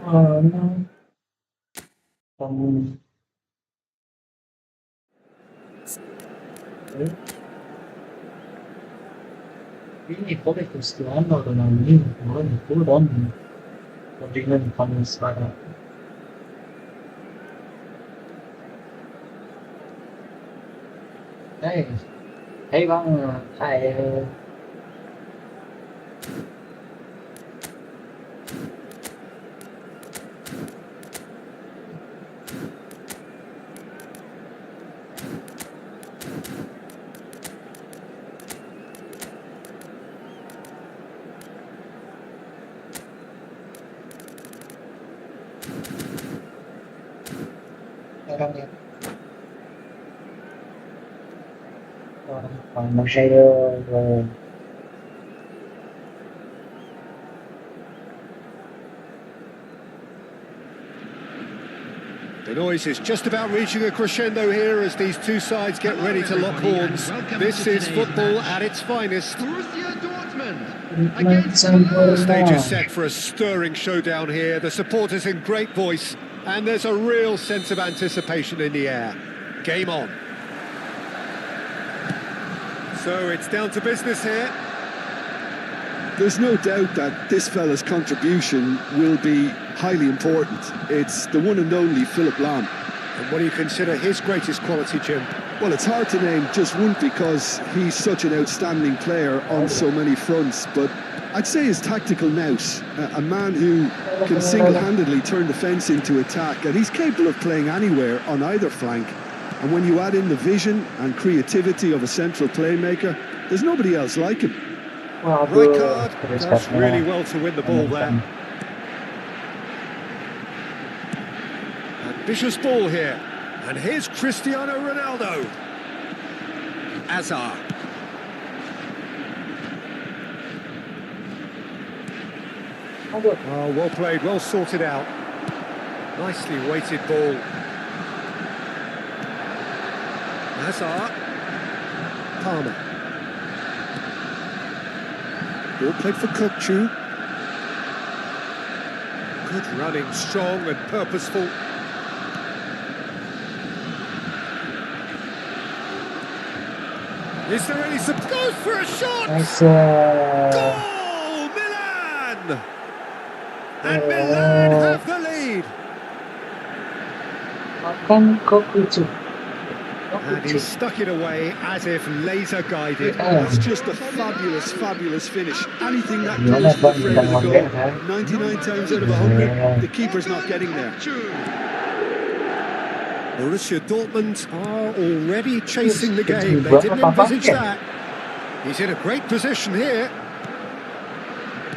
Kamu, kamu, quindi poi questo anno non hanno vinto, pure donne, non fanno stare. Đây, thấy con thầy đang nghe còn nó hay rồi. The noise is just about reaching a crescendo here as these two sides get ready to lock horns. This is football at its finest. The stage is set for a stirring showdown here. The supporters in great voice, and there's a real sense of anticipation in the air. Game on. So it's down to business here. There's no doubt that this fella's contribution will be highly important. It's the one and only Philip Lahm. And what do you consider his greatest quality, Jim? Well, it's hard to name just one because he's such an outstanding player on so many fronts, but I'd say his tactical nous, a man who can single-handedly turn defence into attack, and he's capable of playing anywhere on either flank. And when you add in the vision and creativity of a central playmaker, there's nobody else like him. Right Waduh, card, terus does katanya really well to win the ball there. Ambitious ball here. And here's Cristiano Ronaldo. Azar. Waduh, Oh, well played, well sorted out. Nicely weighted ball. Azar. Palmer. Ball played for Kukcu. Good running, strong and purposeful. Is there any goes for a shot? nice. Goal! Milan! And Milan have the lead. Makan kokucu. And he stuck it away as if laser guided. That's just a fabulous, fabulous finish. Anything that Gimana close to the bang frame bintang of the Wangge, goal, kan? 99 times out of 100, the keeper's not getting there. Borussia Dortmund are already chasing the Yes, game. They well, didn't Papa, envisage yeah. that. He's in a great position here.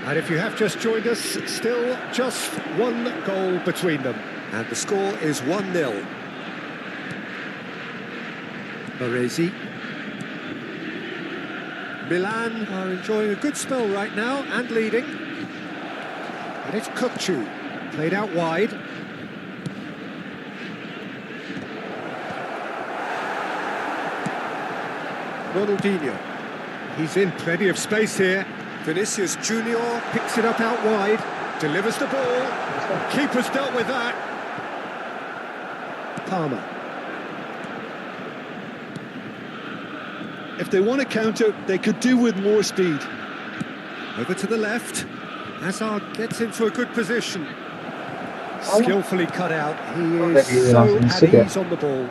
And if you have just joined us, still just one goal between them. And the score is 1-0. Baresi. Milan are enjoying a good spell right now and leading. And it's Kukcu, played out wide. Ronaldinho. He's in plenty of space here. Vinicius Junior picks it up out wide, delivers the ball. Keeper's dealt with that. Palmer. If they want to counter, they could do with more speed. Over to the left. Hazard gets into a good position. Skillfully cut out. He is so at ease on the ball.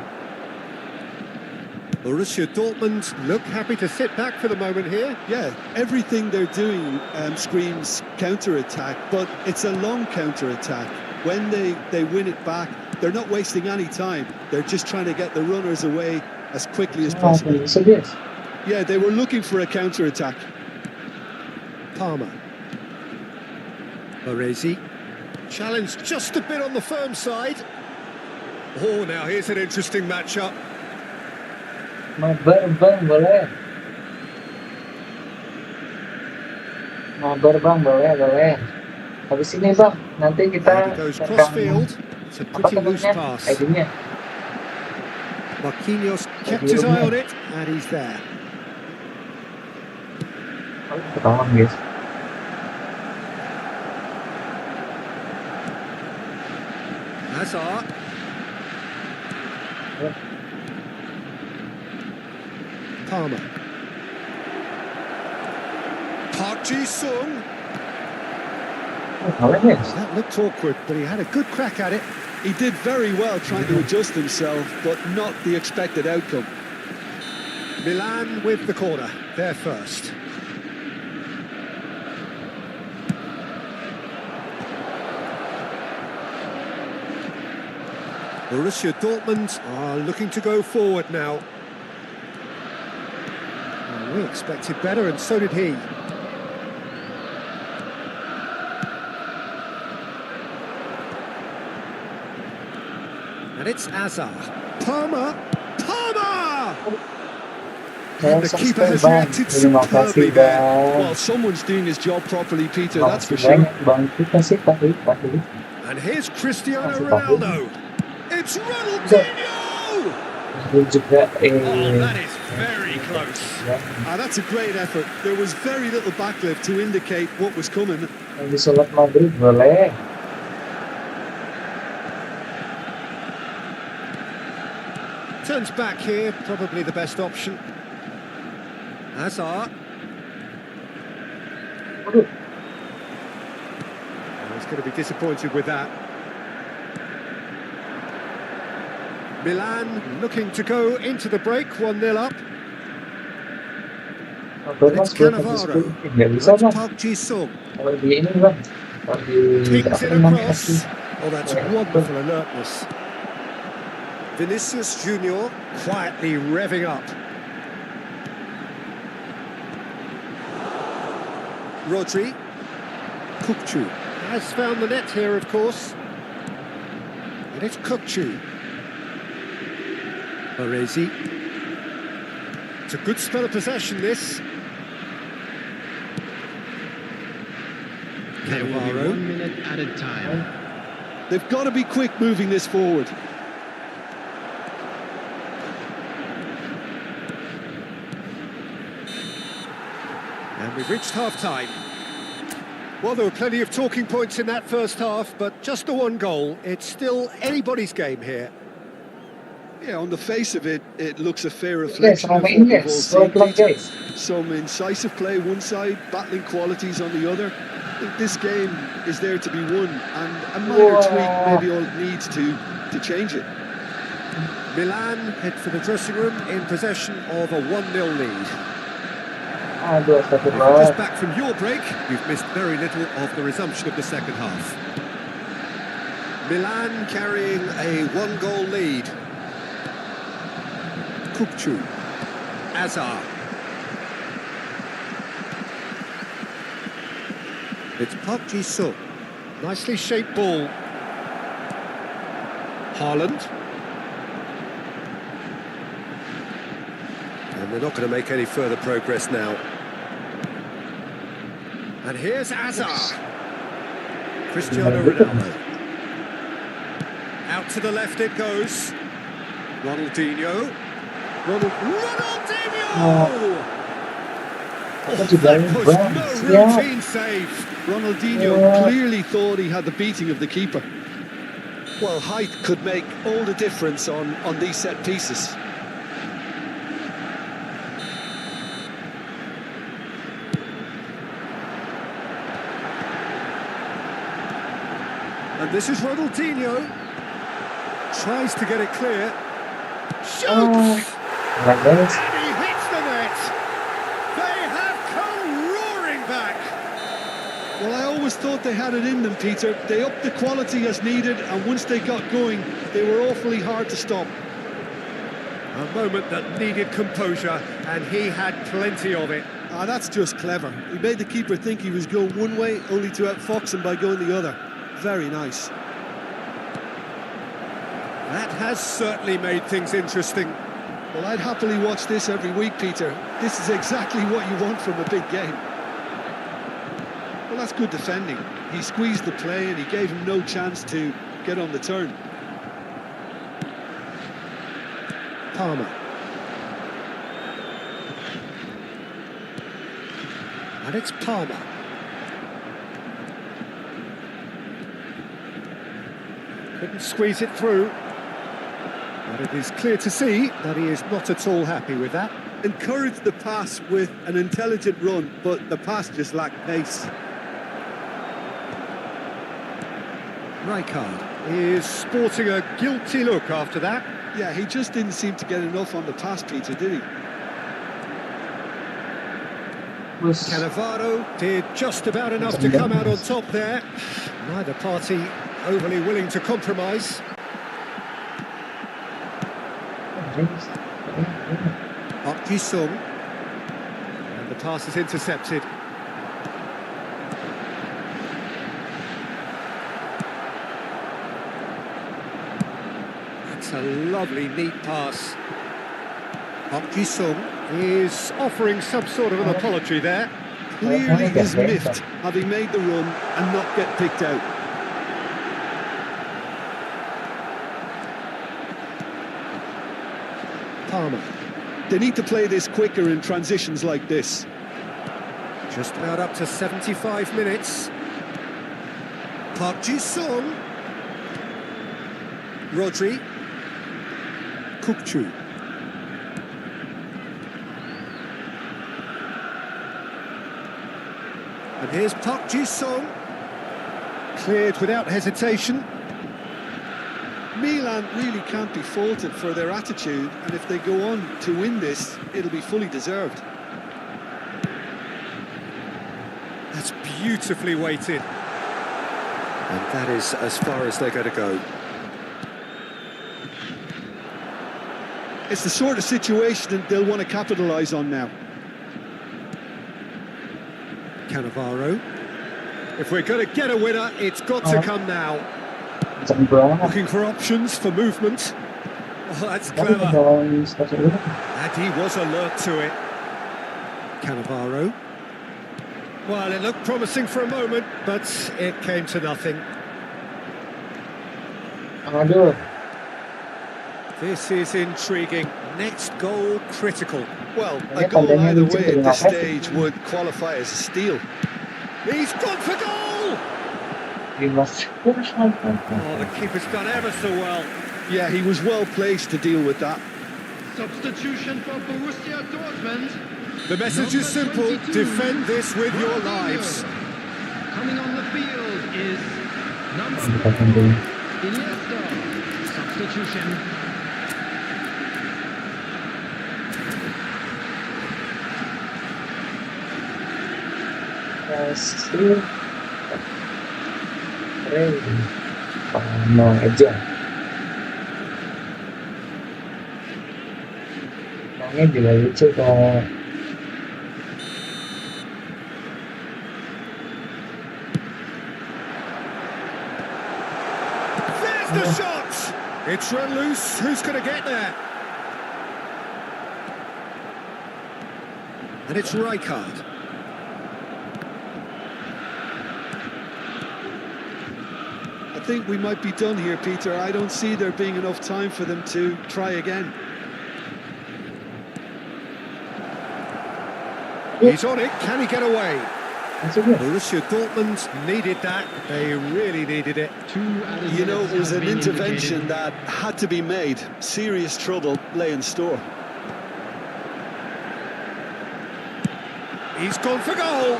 Borussia Dortmund look happy to sit back for the moment here. Yeah, everything they're doing screams counter-attack, but it's a long counter-attack. When they win it back, they're not wasting any time. They're just trying to get the runners away as quickly as possible. Yeah, they were looking for a counter-attack. Palmer. Baresi. Challenged just a bit on the firm side. Oh, now here's an interesting matchup. Mabar bang boleh. Mabar bang boleh. Habis ini bang, nanti And kita it goes rekam crossfield. It's a apa pretty loose namanya pass. ID-nya. Marquinhos kept his eye on it, and he's there. Oh, ketahuan guys. Hazard. Ya. Palmer. Park Ji-sung. Oh, boleh guys. That looked awkward, but he had a good crack at it. He did very well trying to adjust himself, but not the expected outcome. Milan with the corner, they're first. Borussia Dortmund are looking to go forward now. Well, we expected better, and so did he. And it's Azar. Palmer! Palmer! And the keeper has reacted superbly there. Well, someone's doing his job properly, Peter, that's for Makasih sure. banyak bang, kasih Pak. And here's Cristiano Masih Ronaldo. It's Ronaldinho! Dia juga Oh, that is very close. That's a great effort. There was very little backlift to indicate what was coming. di sholat maghrib boleh. Turns back here, probably the best option. Hazard. Waduh, Oh, he's going to be disappointed with that. Milan looking to go into the break, 1-0 up. Abang mas gue Cannavaro. nggak bisa That's bang. Park Ji-sung. Kalau di ini bang, kalau di Pings apa it namanya across. kasih. Oh, that's wonderful alertness. Vinicius Junior quietly revving up. Rodri. Kukcu has found the net here, of course. And it's Kukcu. Baresi. It's a good spell of possession, this. There will be 1 minute added time. They've got to be quick moving this forward. And we've reached half-time. Well, there were plenty of talking points in that first half, but just the one goal. It's still anybody's game here. Yeah, on the face of it, it looks a fair reflection of what main we've all yes, seen. like this. Some incisive play one side, battling qualities on the other. I think this game is there to be won, and a minor tweak maybe all it needs to change it. Milan head for the dressing room in possession of a 1-0 lead. If you're just back from your break, you've missed very little of the resumption of the second half. Milan carrying a 1-goal lead. Kukcu. Azar. It's Park Ji-sung. Nicely shaped ball. Haaland. And they're not going to make any further progress now. And here's Azar. Cristiano Ronaldo. Out to the left it goes. Ronaldinho. Ronaldinho! That was no routine save. Ronaldinho clearly thought he had the beating of the keeper. Well, height could make all the difference on these set pieces. And this is Ronaldinho. Tries to get it clear. Shoots! Like this. And he hits the net. They have come roaring back. Well, I always thought they had it in them, Peter. They upped the quality as needed, and once they got going, they were awfully hard to stop. A moment that needed composure, and he had plenty of it. Ah, that's just clever. He made the keeper think he was going one way, only to outfox him by going the other. Very nice. That has certainly made things interesting. Well, I'd happily watch this every week, Peter. This is exactly what you want from a big game. Well, that's good defending. He squeezed the play and he gave him no chance to get on the turn. Palmer. And it's Palmer. Couldn't squeeze it through. But it is clear to see that he is not at all happy with that. Encouraged the pass with an intelligent run, but the pass just lacked pace. Rijkaard is sporting a guilty look after that. Yeah, he just didn't seem to get enough on the pass, Peter, did he? Cannavaro did just about enough to come out on top there. Neither party overly willing to compromise. Park Ji-sung. And the pass is intercepted. That's a lovely, neat pass. Park Ji-sung is offering some sort of an apology there. Clearly is miffed, having made the run and not get picked out. Palmer. They need to play this quicker in transitions like this. Just about up to 75 minutes. Park Ji-sung. Rodri. Kukcu. And here's Park Ji-sung. Cleared without hesitation. Milan really can't be faulted for their attitude, and if they go on to win this, it'll be fully deserved. That's beautifully weighted. And that is as far as they're going to go. It's the sort of situation that they'll want to capitalise on now. Cannavaro. If we're going to get a winner, it's got to come now. Looking for options for movement. Oh, that's clever. And he was alert to it. Cannavaro. Well, it looked promising for a moment, but it came to nothing. This is intriguing. Next goal critical. Well, a goal either way at this stage would qualify as a steal. He's gone for goal! Oh, the keeper's done ever so well. Yeah, he was well placed to deal with that. Substitution for Borussia Dortmund. The message is simple. Defend this with your lives. Coming on the field is number 4, Iniesta. Substitution. No, aja. Orangnya juga lucu kok. There's the shot! It's run loose. Who's going to get there? And it's Rijkaard. I think we might be done here, Peter. I don't see there being enough time for them to try again. He's on it. Can he get away? Borussia Dortmund needed that. They really needed it. You know, it was an intervention that had to be made. Serious trouble lay in store. He's gone for goal.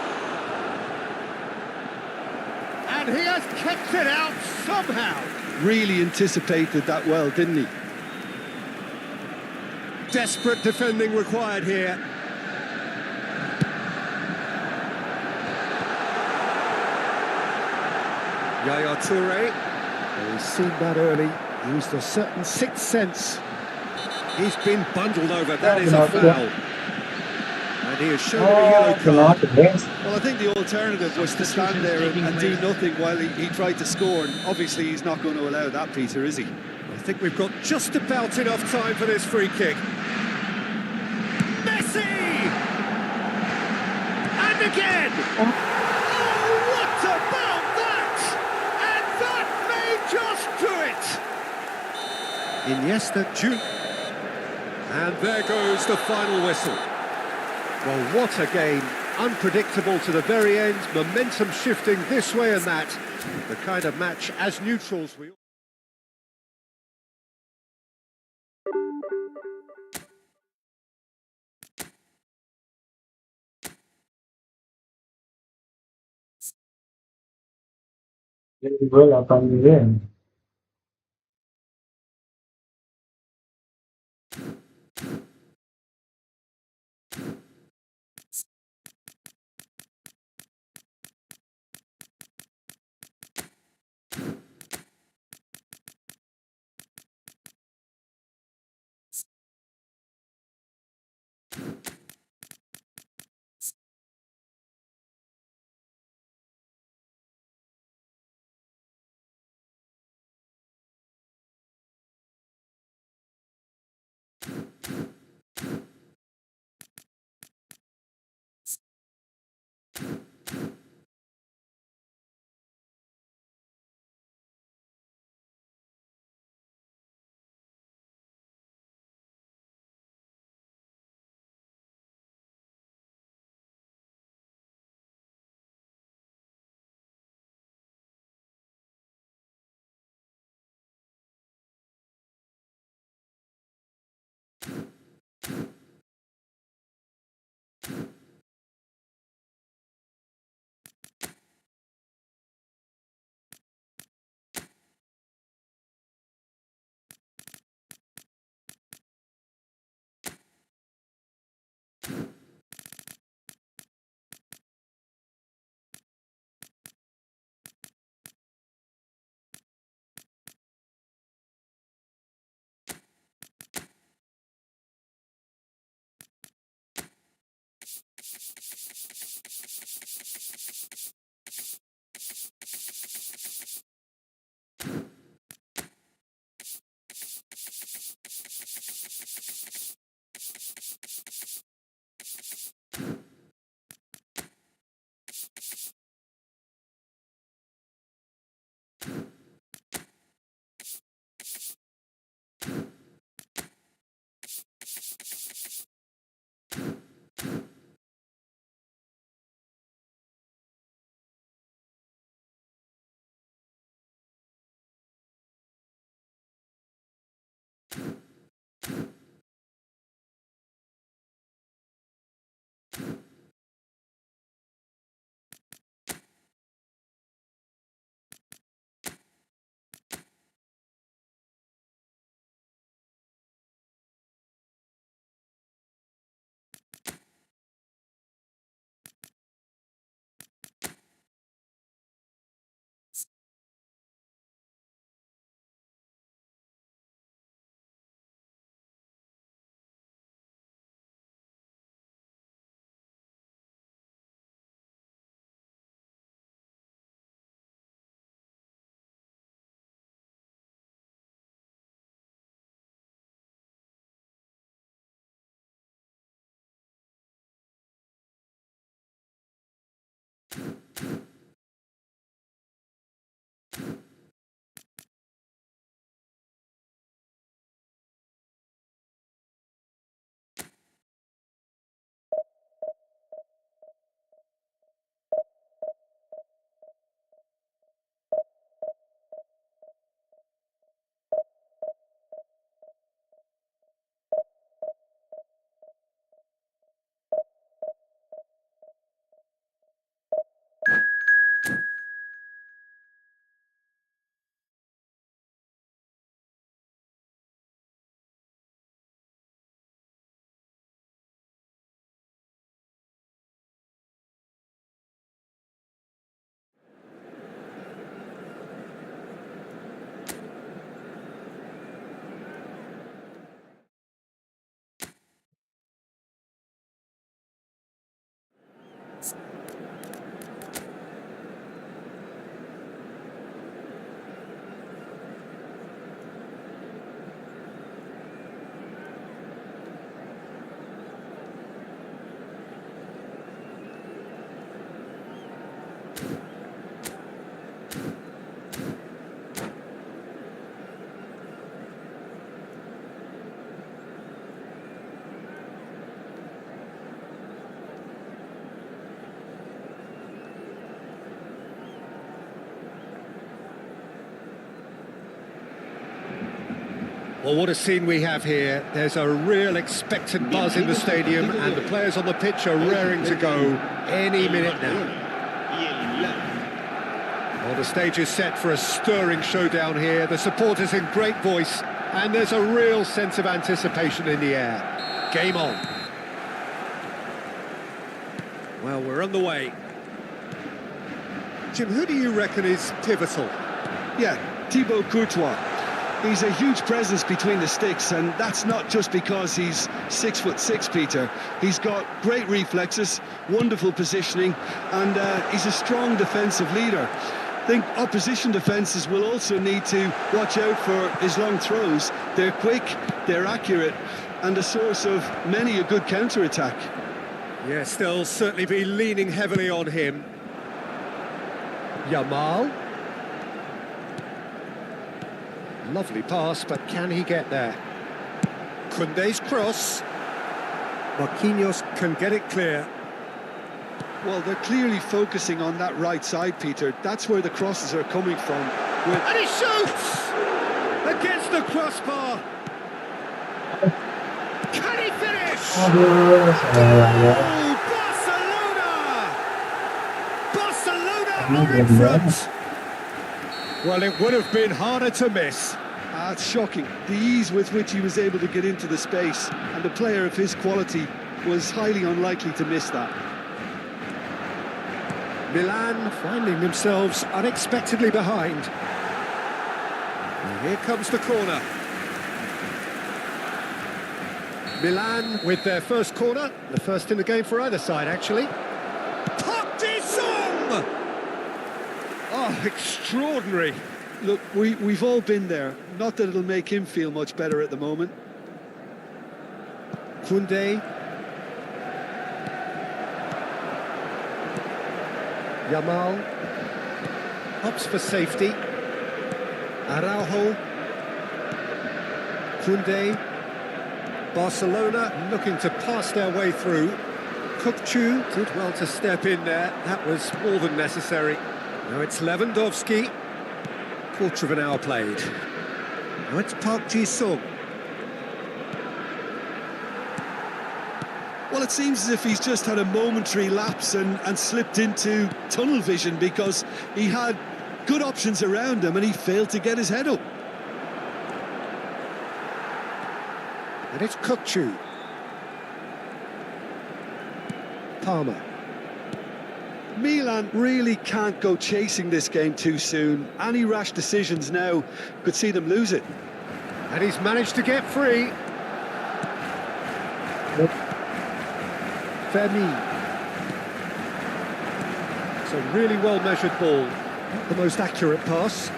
And he has kept it out somehow. Really anticipated that well, didn't he? Desperate defending required here. Yaya Toure. Well, he's seen that early. Used a certain sixth sense. He's been bundled over. That is a foul. And he has shown a yellow card. Well, I think the alternative was to stand there and do nothing while he tried to score. And obviously, he's not going to allow that, Peter, is he? I think we've got just about enough time for this free kick. Messi! And again! Oh, what about that? And that may just do it! Iniesta, June. And there goes the final whistle. Well, what a game. Unpredictable to the very end. Momentum shifting this way and that. The kind of match as neutrals we... Gue 8 miliar. Well, what a scene we have here. There's a real expectant buzz in the stadium, and the players on the pitch are raring to go any minute now. Well, the stage is set for a stirring showdown here. The supporters in great voice, and there's a real sense of anticipation in the air. Game on. Well, we're on the way. Jim, who do you reckon is pivotal? Yeah, Thibaut Courtois. He's a huge presence between the sticks, and that's not just because he's 6'6", Peter. He's got great reflexes, wonderful positioning, and he's a strong defensive leader. I think opposition defences will also need to watch out for his long throws. They're quick, they're accurate, and a source of many a good counter-attack. Yes, they'll certainly be leaning heavily on him. Yamal. Lovely pass, but can he get there? Koundé's cross. Marquinhos can get it clear. Well, they're clearly focusing on that right side, Peter. That's where the crosses are coming from. And he shoots! Against the crossbar! Can he finish? Oh, Barcelona! Barcelona are in front! Well, it would have been harder to miss. It's shocking. The ease with which he was able to get into the space, and a player of his quality was highly unlikely to miss that. Milan finding themselves unexpectedly behind. And here comes the corner. Milan with their first corner, the first in the game for either side, actually. Park Ji-sung! Oh, extraordinary. Look, we've all been there. Not that it'll make him feel much better at the moment. Koundé. Yamal. Opts for safety. Araujo. Koundé. Barcelona looking to pass their way through. Kukçu did well to step in there. That was more than necessary. Now it's Lewandowski. Quarter of an hour played. Now it's Park Ji-sung. Well, it seems as if he's just had a momentary lapse and slipped into tunnel vision, because he had good options around him and he failed to get his head up. And it's Kukçu. Palmer. Milan really can't go chasing this game too soon. Any rash decisions now could see them lose it. And he's managed to get free. Femi. It's a really well-measured ball. Not the most accurate pass.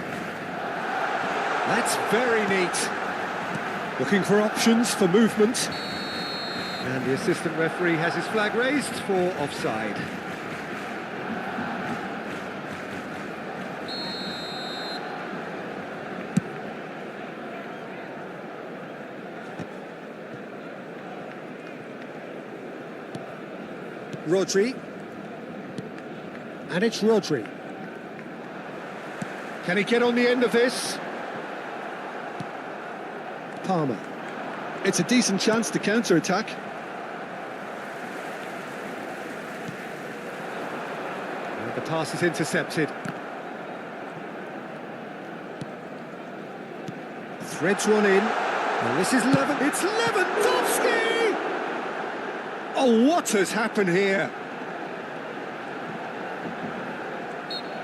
That's very neat. Looking for options for movement. And the assistant referee has his flag raised for offside. Rodri. And it's Rodri. Can he get on the end of this? Palmer. It's a decent chance to counter-attack. And the pass is intercepted. Threads one in. And this is it's Lewandowski! Oh, what has happened here?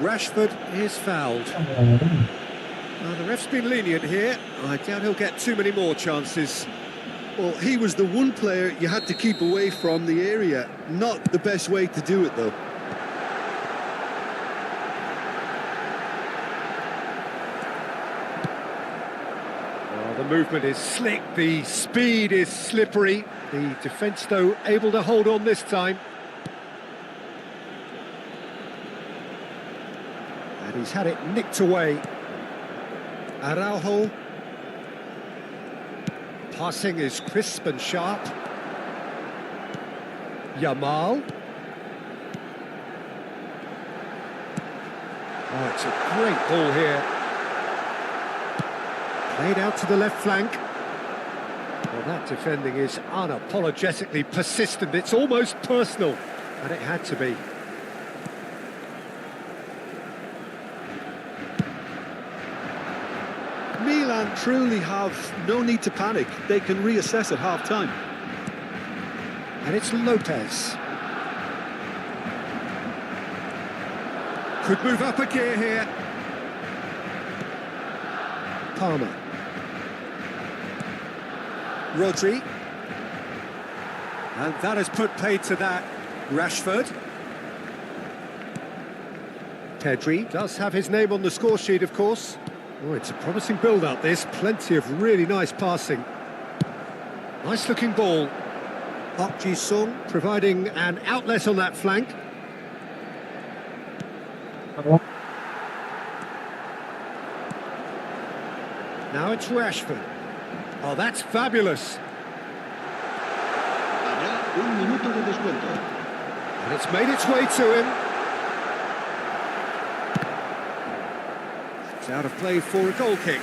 Rashford is fouled. The ref's been lenient here. I doubt he'll get too many more chances. Well, he was the one player you had to keep away from the area. Not the best way to do it, though. Oh, the movement is slick, the speed is slippery. The defence, though, able to hold on this time. And he's had it nicked away. Araujo. Passing is crisp and sharp. Yamal. Oh, it's a great ball here. Played out to the left flank. Well, that defending is unapologetically persistent. It's almost personal, and it had to be. Milan truly have no need to panic. They can reassess at half-time. And it's Lopez. Could move up a gear here. Palmer. Rodri. And that has put paid to that. Rashford. Pedri does have his name on the score sheet, of course. Oh, it's a promising build-up, this. Plenty of really nice passing. Nice-looking ball. Park Ji-sung providing an outlet on that flank. Now it's Rashford. Oh, that's fabulous. Habrá un minuto de descuento. And it's made its way to him. It's out of play for a goal kick.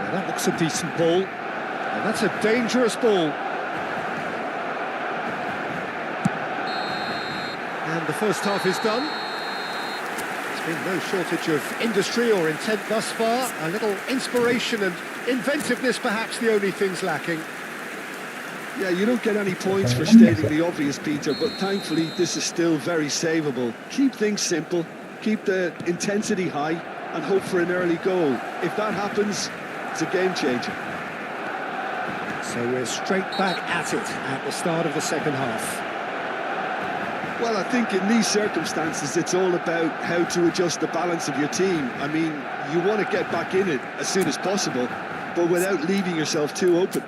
Now that looks a decent ball. And that's a dangerous ball. And the first half is done. There's been no shortage of industry or intent thus far. A little inspiration and inventiveness, perhaps the only things lacking. Yeah, you don't get any points for stating the obvious, Peter, but thankfully this is still very savable. Keep things simple, keep the intensity high, and hope for an early goal. If that happens, it's a game changer. So we're straight back at it at the start of the second half. Well, I think in these circumstances, it's all about how to adjust the balance of your team. I mean, you want to get back in it as soon as possible, but without leaving yourself too open.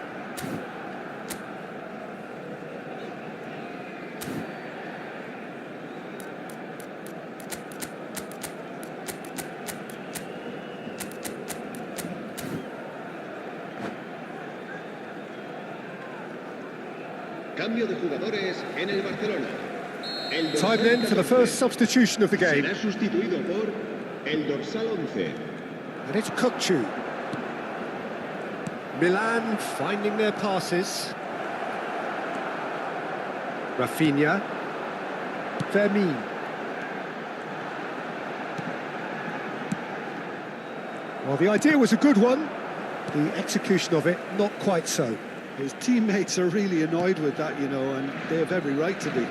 Cambio de jugadores en el Barcelona. El Time dorsal then for the first substitution of the game. será sustituido por el dorsal 11. And it's Kukçu. Milan finding their passes. Rafinha. Fermin. Well, the idea was a good one. The execution of it, not quite so. His teammates are really annoyed with that, you know, and they have every right to be.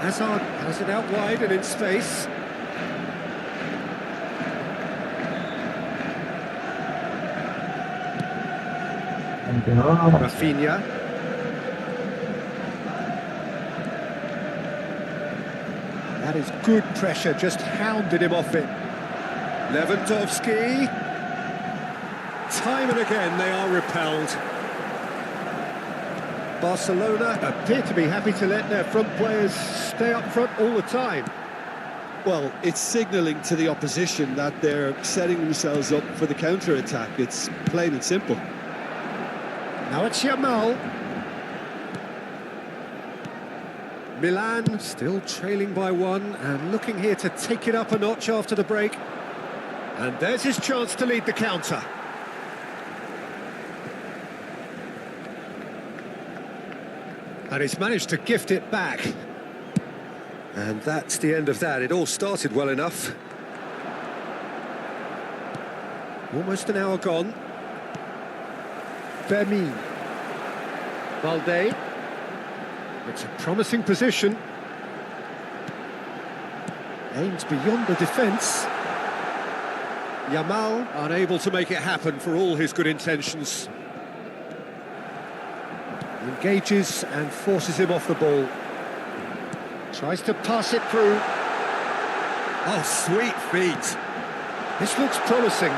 Hazard has it out wide and in space. Rafinha. That is good pressure, just hounded him off it. Lewandowski. Time and again they are repelled. Barcelona appear to be happy to let their front players stay up front all the time. Well, it's signalling to the opposition that they're setting themselves up for the counter-attack. It's plain and simple. Now it's Yamal. Milan still trailing by one and looking here to take it up a notch after the break. And there's his chance to lead the counter. And he's managed to gift it back. And that's the end of that. It all started well enough. Almost an hour gone. Fermin. Valde. It's a promising position. Aims beyond the defence. Yamal unable to make it happen for all his good intentions. Engages and forces him off the ball. Tries to pass it through. Oh, sweet feet. This looks promising.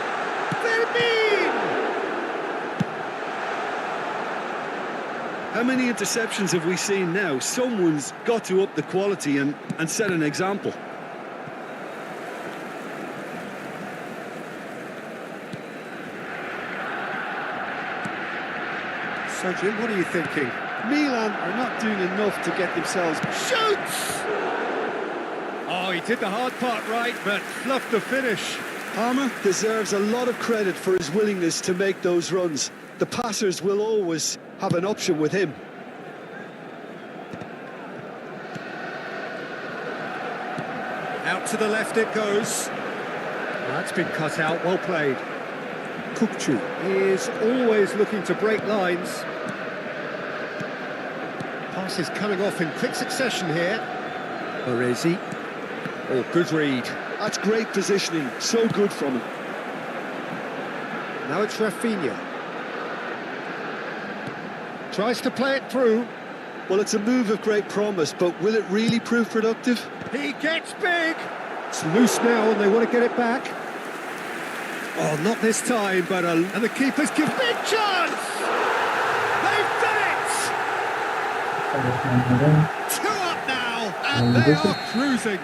Fermin! How many interceptions have we seen now? Someone's got to up the quality and set an example. So, Jim, what are you thinking? Milan are not doing enough to get themselves... Shoots! Oh, he did the hard part right, but fluffed the finish. Palmer deserves a lot of credit for his willingness to make those runs. The passers will always have an option with him. Out to the left it goes. That's been cut out, well played. Kukcu is always looking to break lines. Pass is coming off in quick succession here. Baresi. Oh, good read. That's great positioning, so good from him. Now it's Rafinha. Tries to play it through. Well, it's a move of great promise, but will it really prove productive? He gets big. It's loose now and they want to get it back. Oh, not this time, but and the keeper's given big chance. They've done it. 2 up now, and they are cruising.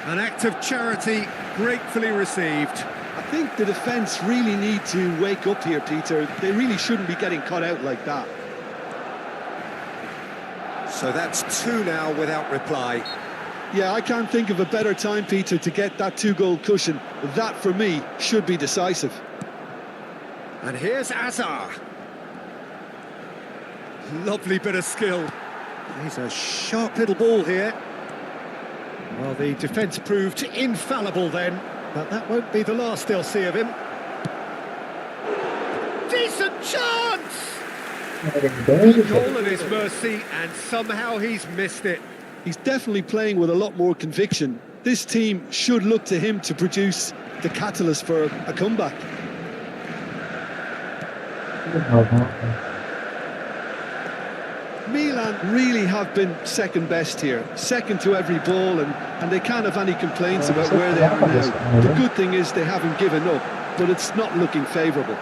An act of charity gratefully received. I think the defence really need to wake up here, Peter. They really shouldn't be getting caught out like that. So that's 2 now without reply. Yeah, I can't think of a better time, Peter, to get that 2-goal cushion. That, for me, should be decisive. And here's Azar. Lovely bit of skill. He's a sharp little ball here. Well, the defence proved infallible then, but that won't be the last they'll see of him. Decent chance! Goal at his mercy, and somehow he's missed it. He's definitely playing with a lot more conviction. This team should look to him to produce the catalyst for a comeback. Milan really have been second best here, second to every ball, and they can't have any complaints about where they are now. The good thing is they haven't given up, but it's not looking favourable.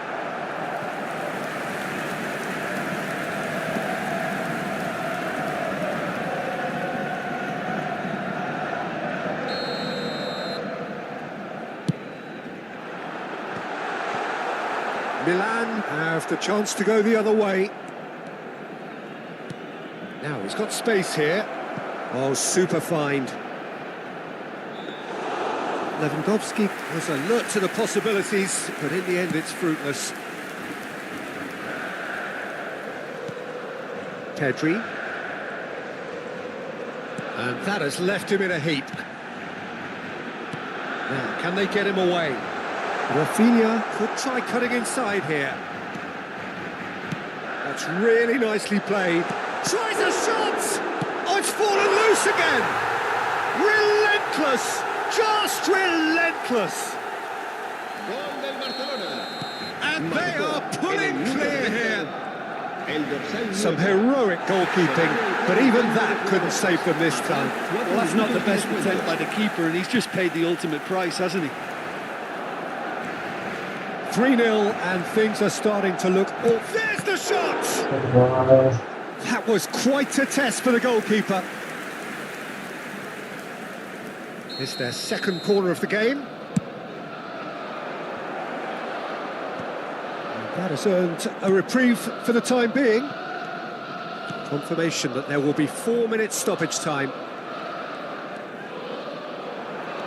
Milan have the chance to go the other way. Now he's got space here. Oh, super find. Lewandowski was alert to the possibilities, but in the end it's fruitless. Pedri. And that has left him in a heap. Now, can they get him away? Rafinha could try cutting inside here. That's really nicely played. Tries a shot! Oh, it's fallen loose again! Relentless! Just relentless! Gol del Barcelona. And they are pulling clear here. Some heroic goalkeeping, but even that couldn't save them this time. Well, that's not the best attempt by the keeper, and he's just paid the ultimate price, hasn't he? 3-0, and things are starting to look... Oh, there's the shot! That was quite a test for the goalkeeper. It's their second corner of the game. And that has earned a reprieve for the time being. Confirmation that there will be 4 minutes stoppage time.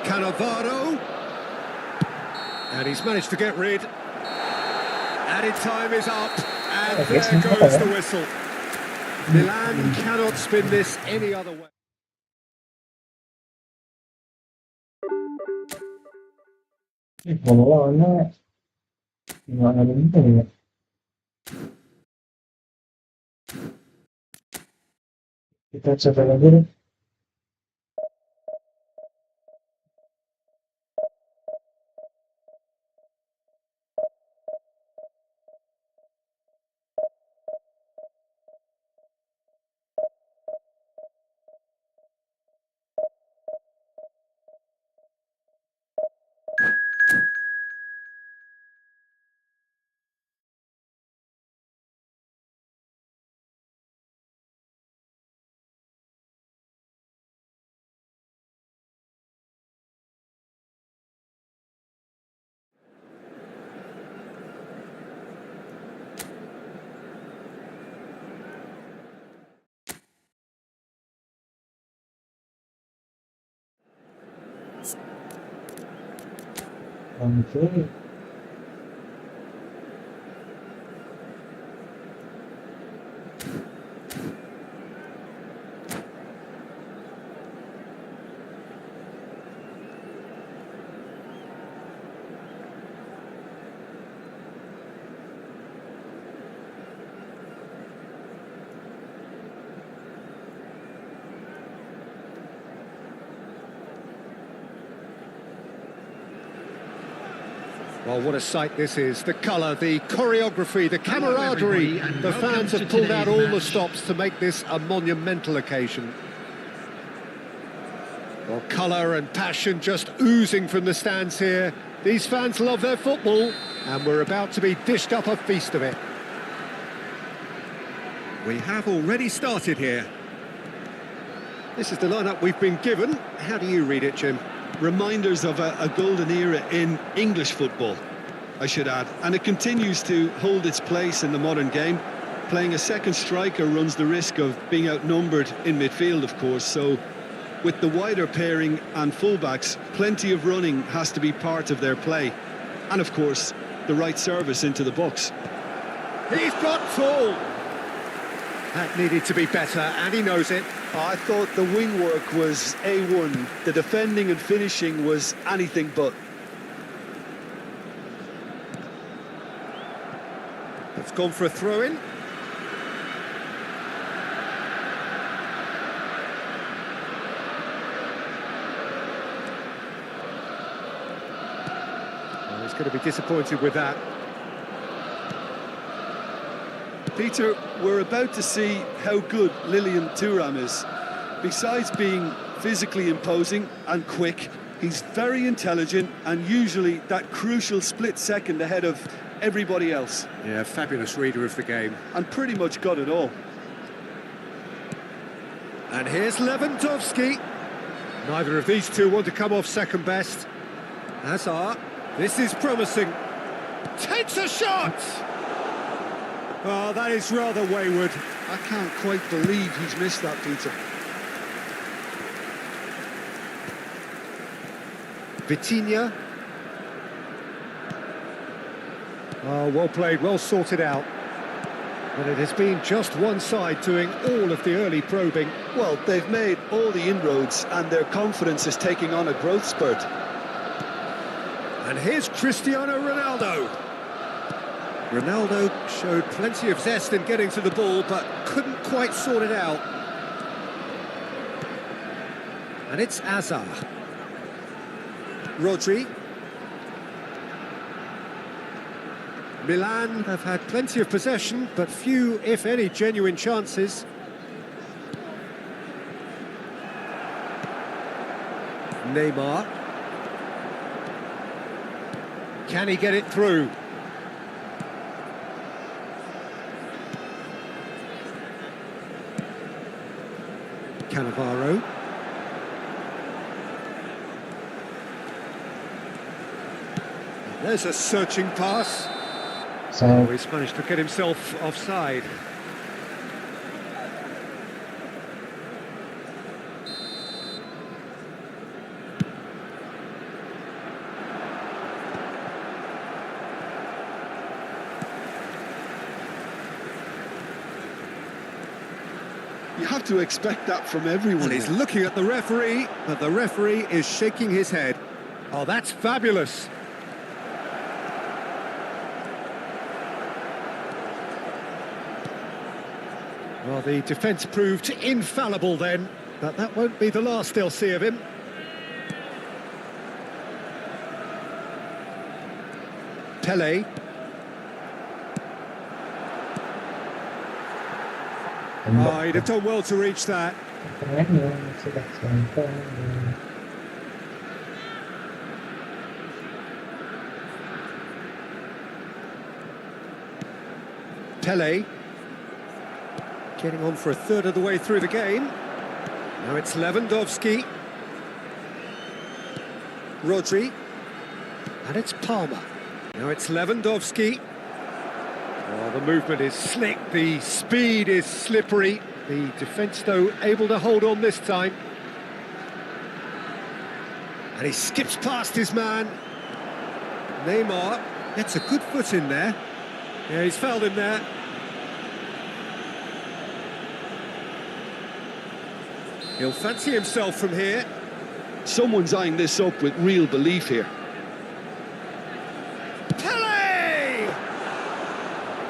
Cannavaro. And he's managed to get rid. Added time is up, and there goes the whistle. Milan cannot spin this any other way. Kita coba lagi deh. Itu Well, what a sight this is. The colour, the choreography, the camaraderie. everybody, and The welcome fans to have pulled out today's all the match. stops to make this a monumental occasion. Well, colour and passion just oozing from the stands here. These fans love their football, and we're about to be dished up a feast of it. We have already started here. This is the lineup we've been given. How do you read it, Jim? Reminders of a golden era in English football, I should add. And it continues to hold its place in the modern game. Playing a second striker runs the risk of being outnumbered in midfield, of course. So with the wider pairing and fullbacks, plenty of running has to be part of their play. And of course, the right service into the box. He's got tall. That needed to be better, and he knows it. I thought the wing work was A1. The defending and finishing was anything but. It's gone for a throw-in. Well, he's going to be disappointed with that. Peter, we're about to see how good Lilian Thuram is. Besides being physically imposing and quick, he's very intelligent and usually that crucial split second ahead of everybody else. Yeah, fabulous reader of the game. And pretty much got it all. And here's Lewandowski. Neither of these two want to come off second best. Hazard, this is promising. Takes a shot! Oh, that is rather wayward. I can't quite believe he's missed that, Peter. Vitinha. Oh, well played, well sorted out. And it has been just one side doing all of the early probing. Well, they've made all the inroads and their confidence is taking on a growth spurt. And here's Cristiano Ronaldo. Ronaldo showed plenty of zest in getting to the ball, but couldn't quite sort it out. And it's Hazard. Rodri. Milan have had plenty of possession, but few, if any, genuine chances. Neymar. Can he get it through? Cannavaro. There's a searching pass. Oh, he's managed to get himself offside. You have to expect that from everyone. And he's looking at the referee, but the referee is shaking his head. Oh, that's fabulous. Well, the defence proved infallible then, but that won't be the last they'll see of him. Pele. Oh, he'd have done well to reach that. Pele. Getting on for a third of the way through the game. Now it's Lewandowski. Rodri. And it's Palmer. Now it's Lewandowski. Oh, the movement is slick, the speed is slippery. The defence, though, able to hold on this time. And he skips past his man. Neymar gets a good foot in there. Yeah, he's fouled him there. He'll fancy himself from here. Someone's eyeing this up with real belief here. Pele!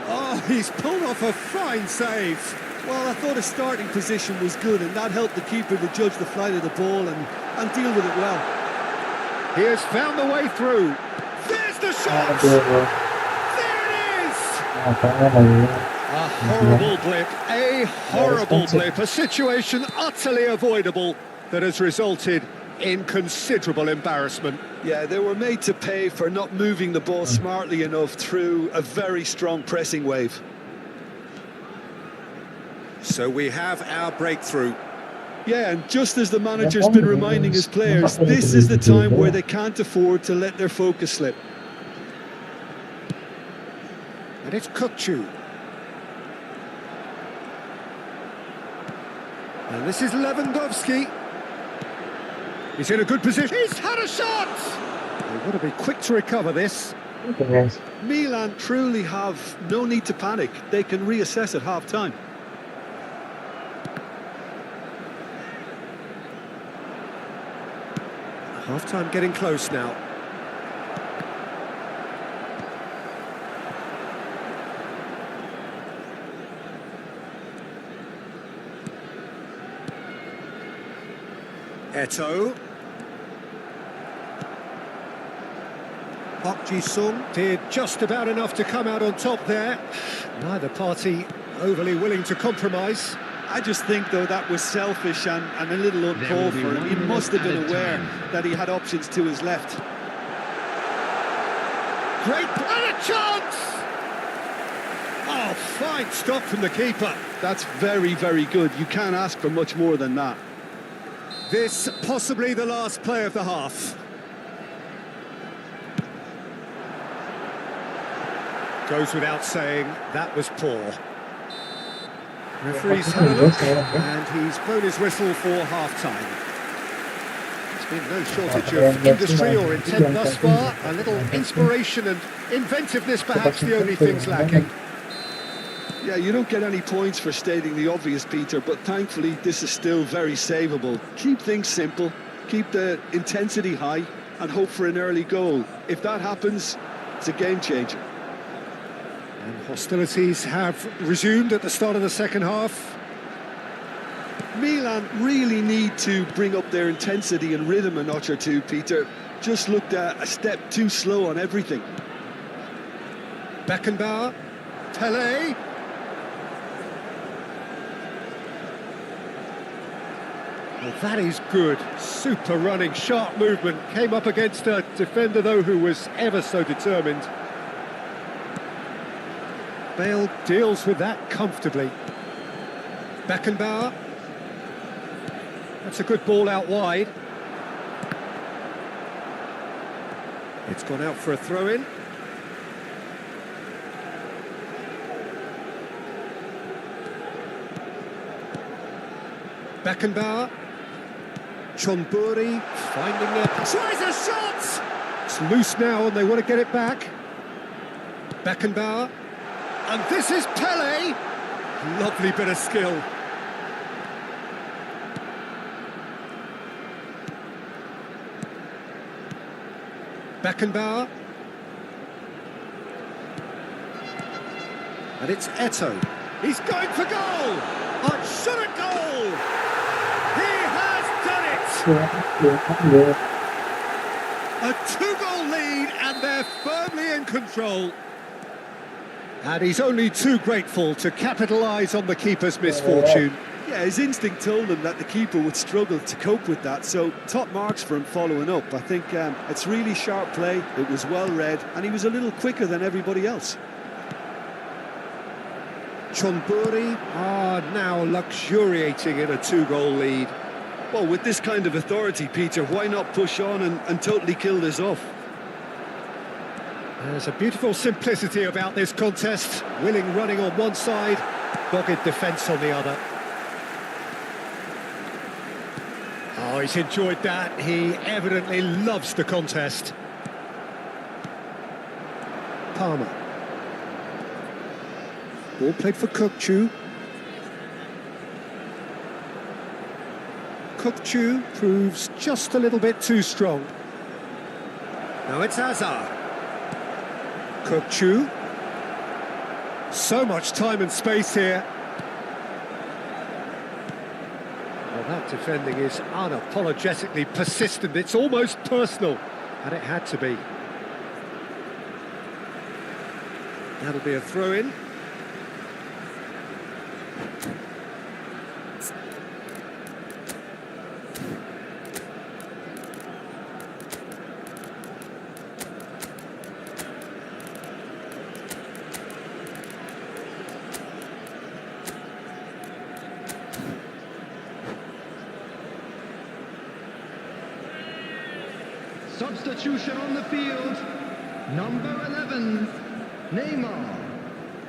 Oh, he's pulled off a fine save. Well, I thought his starting position was good, and that helped the keeper to judge the flight of the ball and deal with it well. He has found the way through. There's the shot! There it is! A horrible blip, a horrible blip, a situation utterly avoidable that has resulted in considerable embarrassment. Yeah, they were made to pay for not moving the ball smartly enough through a very strong pressing wave. So we have our breakthrough. Yeah, and just as the manager's been reminding his players, this is the time where they can't afford to let their focus slip. And it's Kukcu. And this is Lewandowski. He's in a good position. He's had a shot! They've got to be quick to recover this. Milan truly have no need to panic. They can reassess at half-time. Half-time getting close now. Eto'o. Park Ji-sung did just about enough to come out on top there. Neither party overly willing to compromise. I just think, though, that was selfish and a little uncalled for him. He must have been aware that he had options to his left. Great play, a chance! Oh, fine stop from the keeper. That's very, very good. You can't ask for much more than that. This possibly the last play of the half. Goes without saying, that was poor. Referee's had a look, and he's blown his whistle for half-time. There's been no shortage of industry or intent thus far. A little inspiration and inventiveness, perhaps the only things lacking. Yeah, you don't get any points for stating the obvious, Peter, but thankfully this is still very savable. Keep things simple, keep the intensity high, and hope for an early goal. If that happens, it's a game changer. And hostilities have resumed at the start of the second half. Milan really need to bring up their intensity and rhythm a notch or two, Peter. Just looked a step too slow on everything. Beckenbauer, Pele. Well, that is good. Super running, sharp movement. Came up against a defender, though, who was ever so determined. Bale deals with that comfortably. Beckenbauer. That's a good ball out wide. It's gone out for a throw-in. Beckenbauer. Chonburi finding their... Tries a shot! It's loose now and they want to get it back. Beckenbauer. And this is Pele. Lovely bit of skill. Beckenbauer. And it's Eto'o. He's going for goal! On shot at goal! He has done it! A two-goal lead and they're firmly in control. And he's only too grateful to capitalise on the keeper's misfortune. Yeah, his instinct told him that the keeper would struggle to cope with that, so top marks for him following up. I think it's really sharp play, it was well read, and he was a little quicker than everybody else. Chonburi are now luxuriating in a two-goal lead. Well, with this kind of authority, Peter, why not push on and totally kill this off? There's a beautiful simplicity about this contest. Willing running on one side, dogged defence on the other. Oh, he's enjoyed that. He evidently loves the contest. Palmer. Ball played for Kukçu. Kukçu proves just a little bit too strong. Now it's Azar. Kukçu. So much time and space here. Well, that defending is unapologetically persistent. It's almost personal, and it had to be. That'll be a throw-in. Substitution on the field. Number 11, Neymar.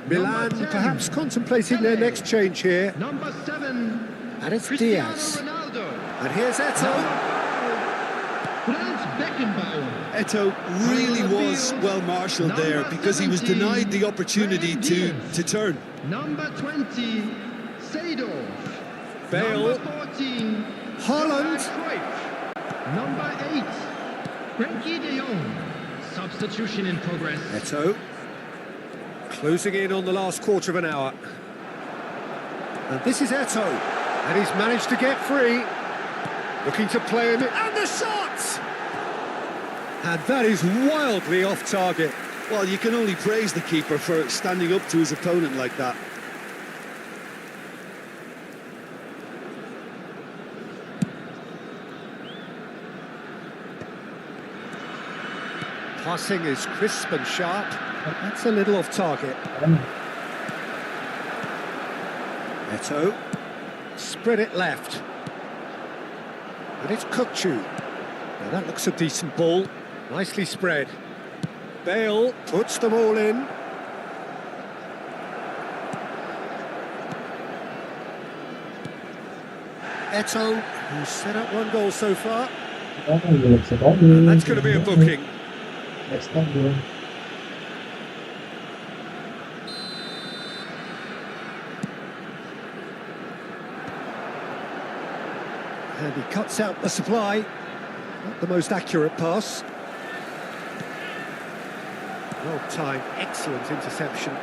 Milan Number 10, perhaps contemplating their Pele. next change here. Number 7, And it's Cristiano Diaz. Ronaldo. And here's Eto'o. Franz Beckenbauer. Eto'o really was well marshalled there because he was denied the opportunity to turn. Number 20, Seedorf. Bale. Number 14, Haaland. Cruyff. Number 8, Frenkie de Jong. Substitution in progress. Eto'o. Closing in on the last quarter of an hour. And this is Eto'o. And he's managed to get free. Looking to play him in. And the shot! And that is wildly off target. Well, you can only praise the keeper for standing up to his opponent like that. Passing is crisp and sharp. But that's a little off target. Eto'o. Spread it left. And it's Kukçu. Now that looks a decent ball. Nicely spread. Bale puts them all in. Eto'o, who's set up one goal so far. And that's going to be a booking. And he cuts out the supply. Not the most accurate pass. Well timed, excellent interception.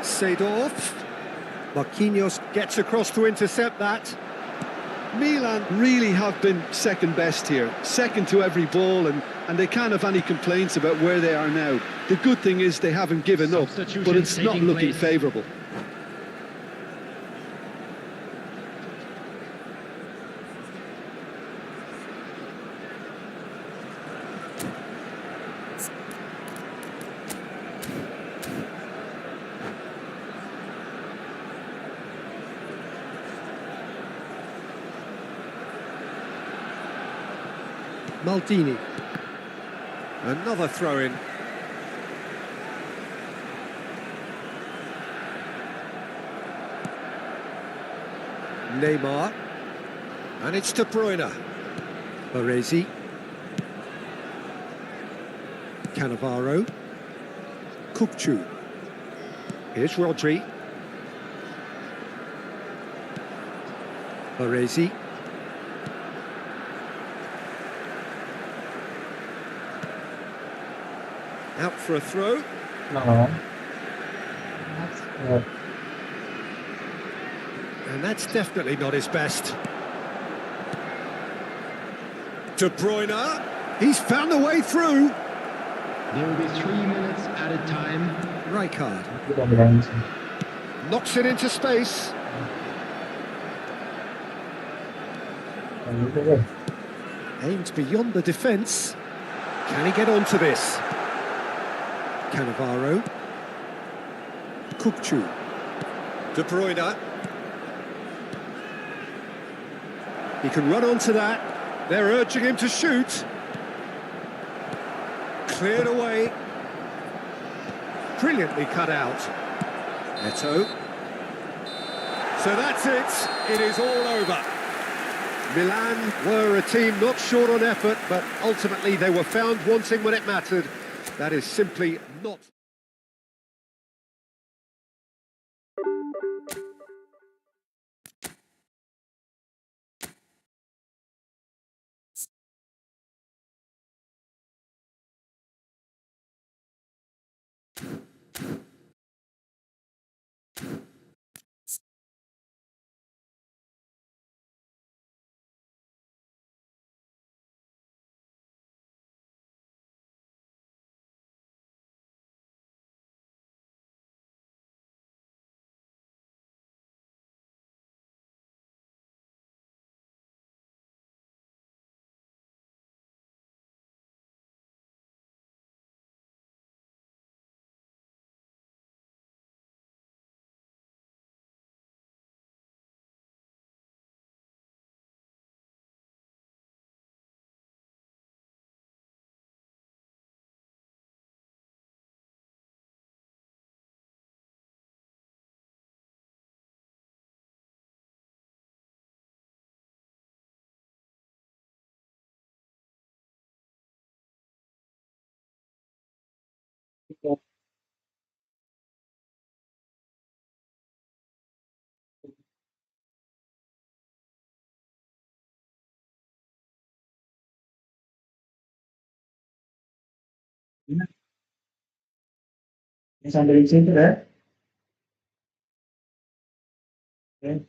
Seedorf. Marquinhos gets across to intercept that. Milan really have been second best here, second to every ball, and they can't have any complaints about where they are now. The good thing is they haven't given up, but it's not looking favourable. Maldini. Another throw-in. Neymar. And it's De Bruyne. Baresi. Cannavaro. Kukçu. Here's Rodri. Baresi. Out for a throw. No. And that's definitely not his best. De Bruyne. He's found a way through. There will be 3 minutes added time. Rijkaard Tidak berani. knocks it into space. Aimed beyond the defence. Can he get onto this? Cannavaro. Kukçu. De Bruyne. He can run onto that. They're urging him to shoot. Cleared away. Brilliantly cut out. Eto'o. So that's it. It is all over. Milan were a team not short on effort, but ultimately they were found wanting when it mattered. That is simply not... Yang sambil di sini ya. Oke.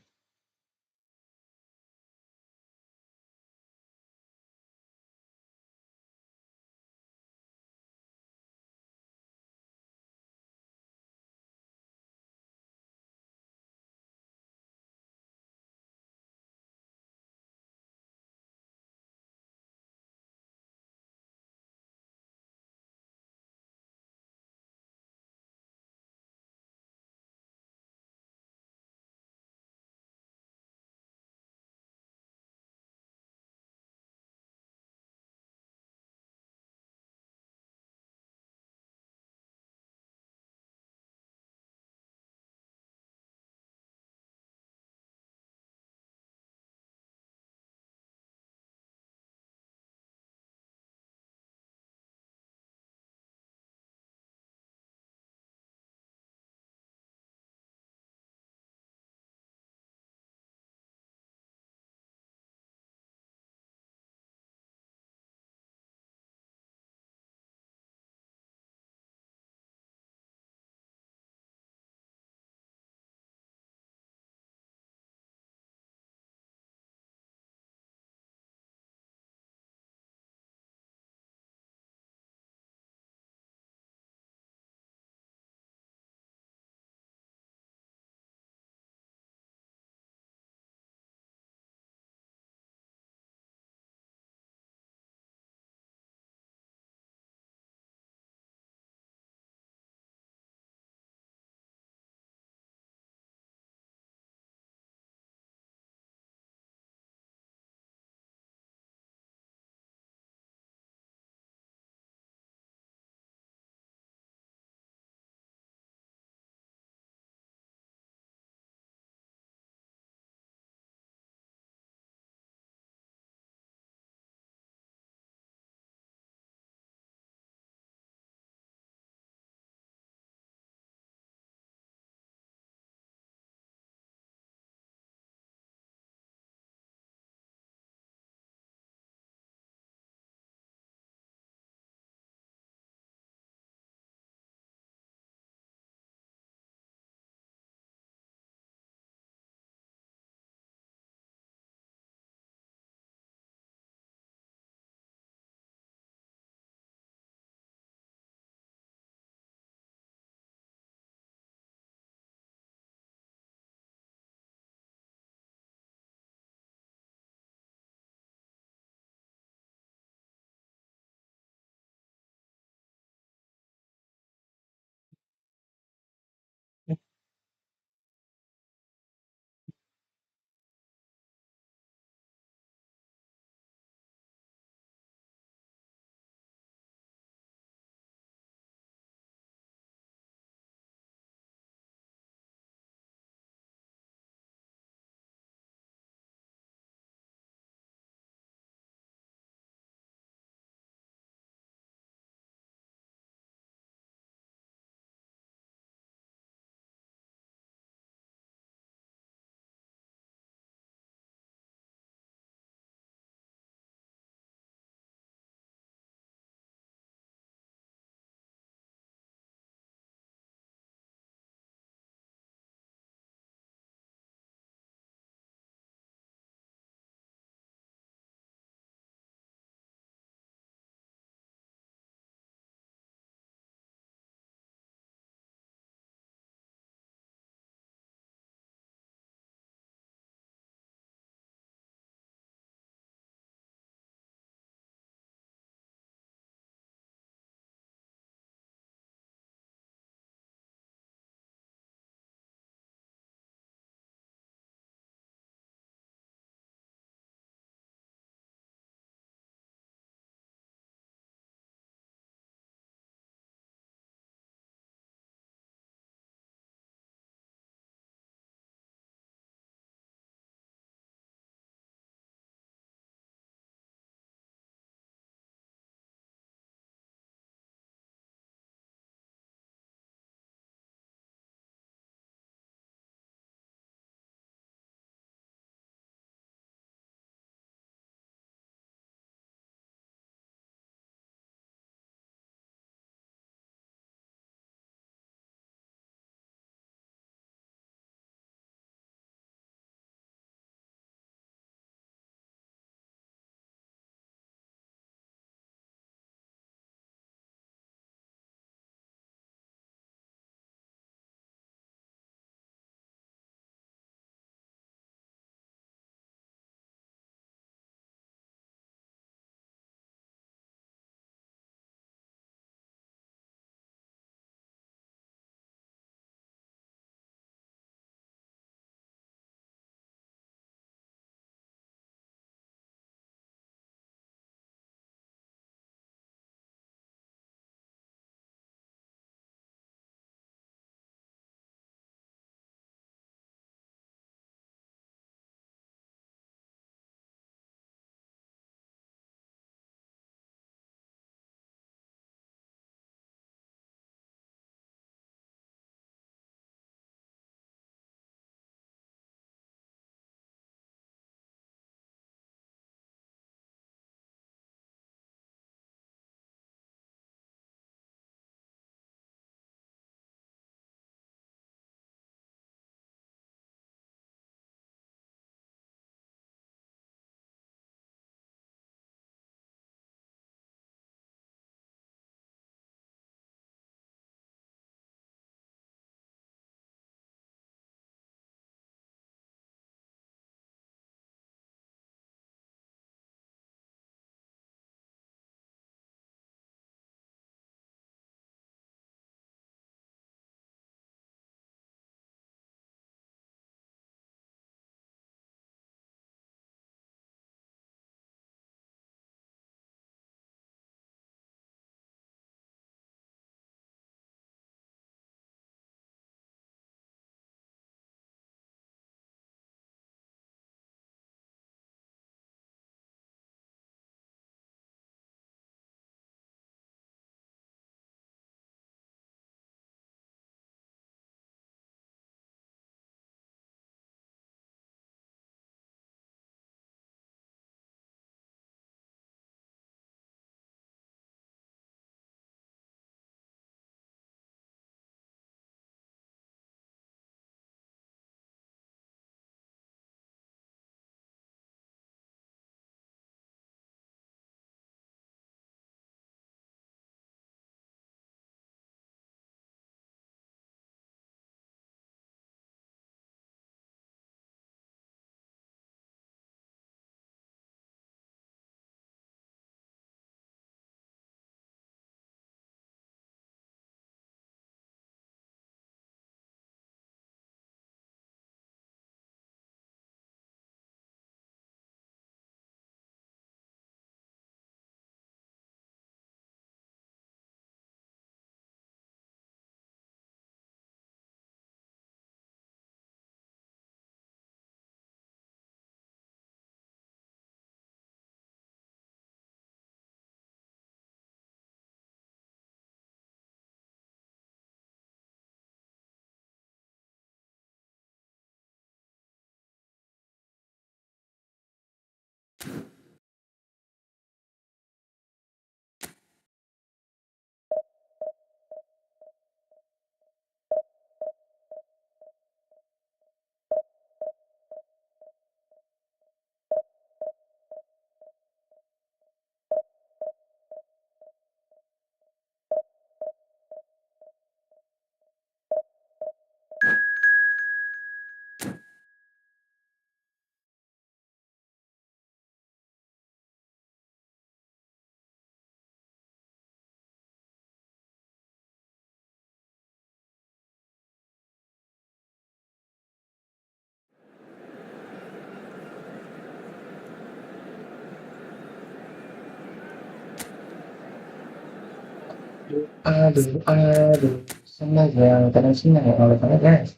Aduh, sengaja kadang sini ya oleh karena guys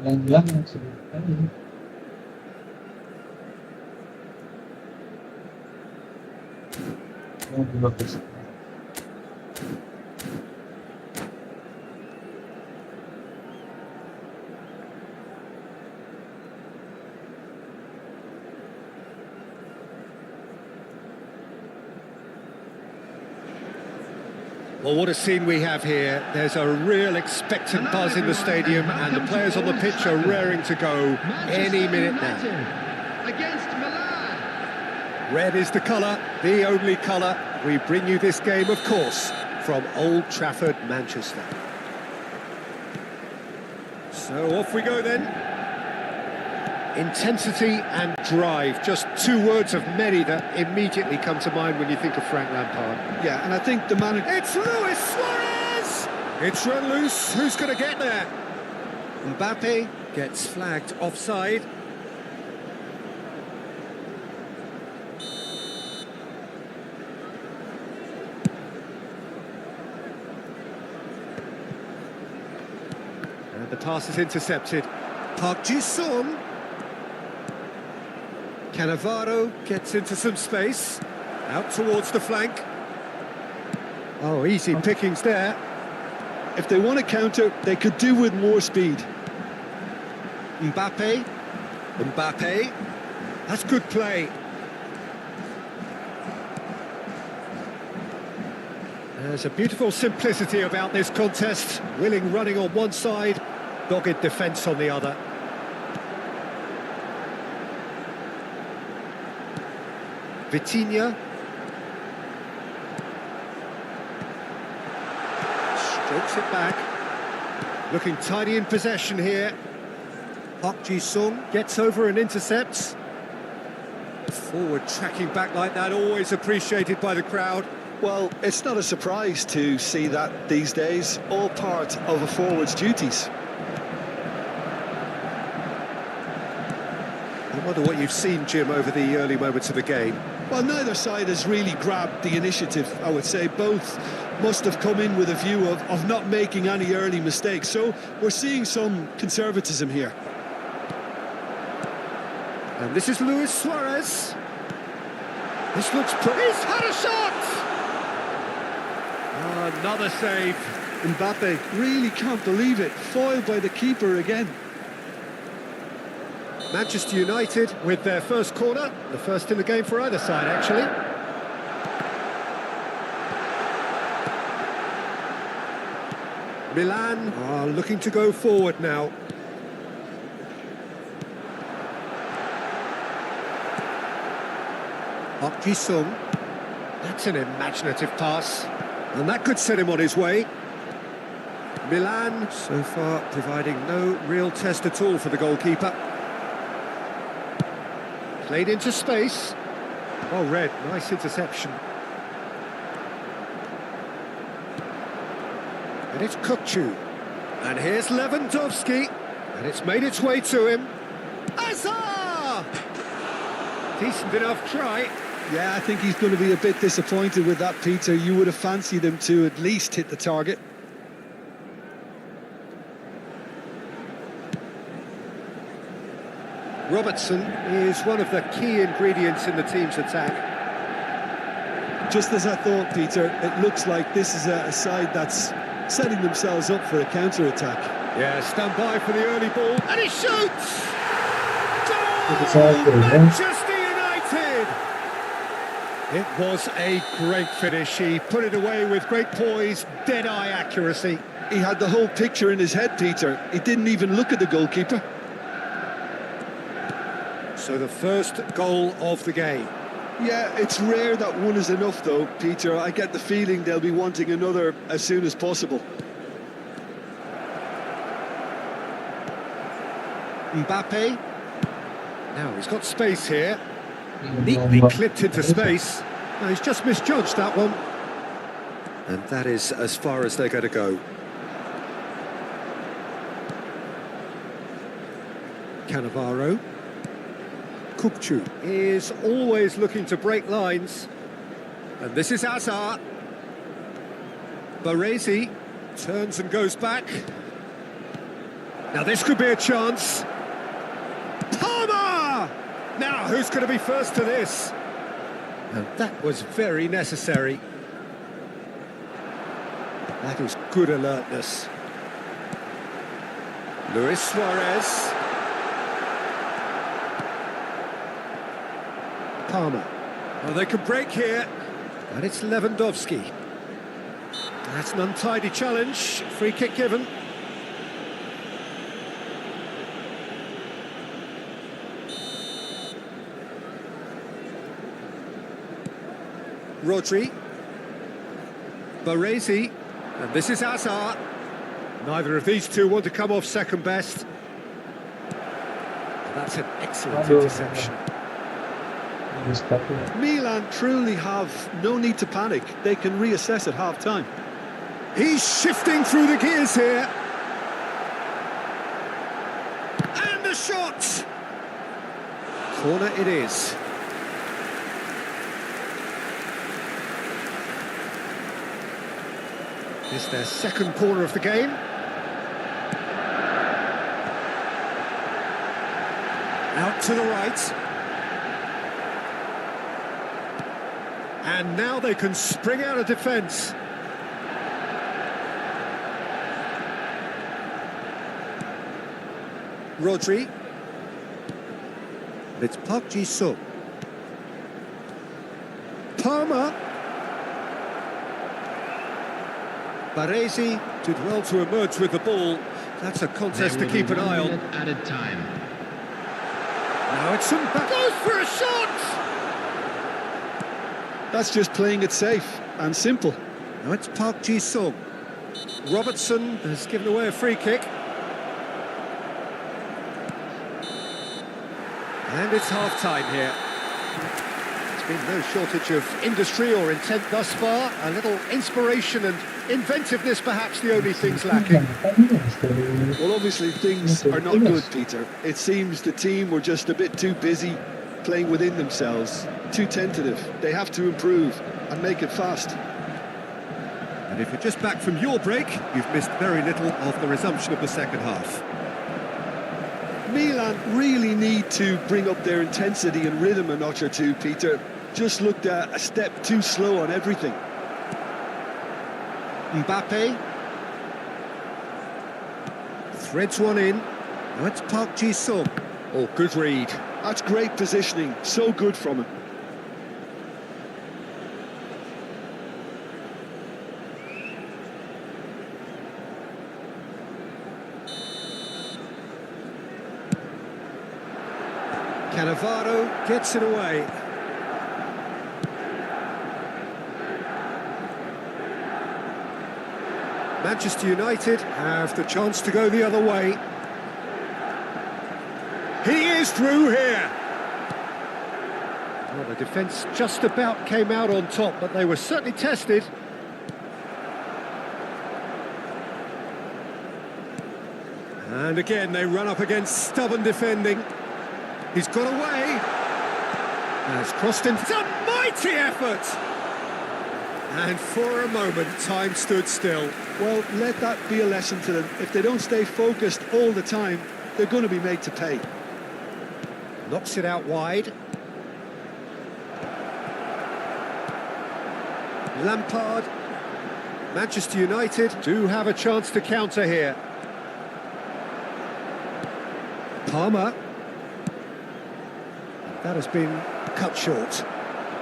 yang bilang sebelum yang juga bisa. Well, what a scene we have here. There's a real expectant buzz in the stadium, and the players on the pitch are raring to go any minute now. Against Milan. Red is the colour, the only colour. We bring you this game, of course, from Old Trafford, Manchester. So off we go then. Intensity and drive, just two words of many that immediately come to mind when you think of Frank Lampard. Yeah, and I think the manager... It's Luis Suarez! It's run loose, who's going to get there? Mbappe gets flagged offside. And the pass is intercepted. Park Ji-sung. Cannavaro gets into some space, out towards the flank. Oh, easy pickings there. If they want to counter, they could do with more speed. Mbappe. That's good play. There's a beautiful simplicity about this contest. Willing running on one side, dogged defence on the other. Vitinha. Strokes it back. Looking tidy in possession here. Park Ji-sung gets over and intercepts. Forward tracking back like that, always appreciated by the crowd. Well, it's not a surprise to see that these days, all part of a forward's duties. I wonder what you've seen, Jim, over the early moments of the game. Well, neither side has really grabbed the initiative, I would say. Both must have come in with a view of not making any early mistakes. So we're seeing some conservatism here. And this is Luis Suarez. This looks pretty. He's had a shot! Oh, another save. Mbappe really can't believe it. Foiled by the keeper again. Manchester United with their first corner, the first in the game for either side, actually. Milan are looking to go forward now. Park Ji-sung. That's an imaginative pass, and that could set him on his way. Milan, so far, providing no real test at all for the goalkeeper. Played into space. Oh, Red, nice interception. And it's Kukçu. And here's Lewandowski. And it's made its way to him. Azar! Decent enough try. Yeah, I think he's going to be a bit disappointed with that, Peter. You would have fancied him to at least hit the target. Robertson is one of the key ingredients in the team's attack. Just as I thought, Peter, it looks like this is a side that's setting themselves up for a counter-attack. Yeah, stand by for the early ball, and he shoots! Exactly, Goal! yeah. Manchester United! It was a great finish. He put it away with great poise, dead-eye accuracy. He had the whole picture in his head, Peter. He didn't even look at the goalkeeper. So the first goal of the game. Yeah, it's rare that one is enough, though, Peter. I get the feeling they'll be wanting another as soon as possible. Mbappe. Now he's got space here. Neatly clipped into space. No, he's just misjudged that one. And that is as far as they're going to go. Cannavaro. Kukçu is always looking to break lines. And this is Azar. Baresi turns and goes back. Now this could be a chance. Palmer! Now who's going to be first to this? And that was very necessary. That is good alertness. Luis Suarez. Palmer. Well, they can break here. And it's Lewandowski. That's an untidy challenge. Free kick given. Rodri. Baresi. And this is Hazard. Neither of these two want to come off second best. That's an excellent interception. Milan truly have no need to panic. They can reassess at half-time. He's shifting through the gears here. And the shot! Corner it is. It's their second corner of the game. Out to the right. And now they can spring out of defence. Rodri. It's Park Ji-sung. Palmer. Baresi did well to emerge with the ball. That's a contest to keep an eye on. Added time. Now it's some goes for a shot! That's just playing it safe and simple. Now it's Park Ji-sung. Robertson has given away a free kick. And it's half-time here. There's been no shortage of industry or intent thus far. A little inspiration and inventiveness, perhaps the only things lacking. Well, obviously things are not good, Peter. It seems the team were just a bit too busy playing within themselves, too tentative. They have to improve and make it fast. And if you're just back from your break, you've missed very little of the resumption of the second half. Milan really need to bring up their intensity and rhythm a notch or two, Peter. Just looked a step too slow on everything. Mbappe threads one in. Now it's Park Ji-sung. Oh, good read. That's great positioning. So good from him. Cannavaro gets it away. Manchester United have the chance to go the other way. He is through here. Well, the defence just about came out on top, but they were certainly tested. And again, they run up against stubborn defending. He's got away. And it's crossed in. It's a mighty effort. And for a moment, time stood still. Well, let that be a lesson to them. If they don't stay focused all the time, they're going to be made to pay. Knocks it out wide. Lampard. Manchester United do have a chance to counter here. Palmer. That has been cut short.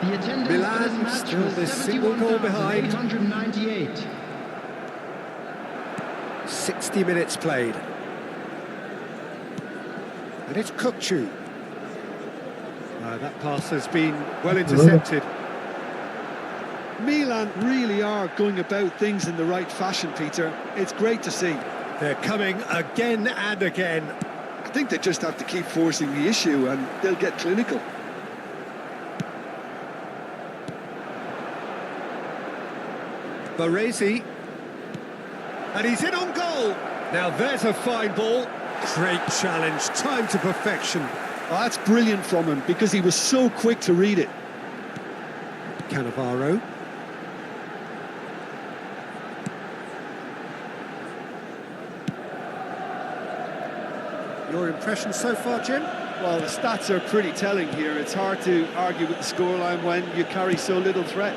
The attendance Milan for this match still was this single goal behind. 71,898. 60 minutes played. And it's Kukçu. That pass has been well intercepted. Milan really are going about things in the right fashion, Peter. It's great to see. They're coming again and again. I think they just have to keep forcing the issue and they'll get clinical. Baresi. And he's in on goal. Now there's a fine ball. Great challenge, time to perfection. Oh, that's brilliant from him because he was so quick to read it. Your impression so far, Jim? Well, the stats are pretty telling here. It's hard to argue with the scoreline when you carry so little threat.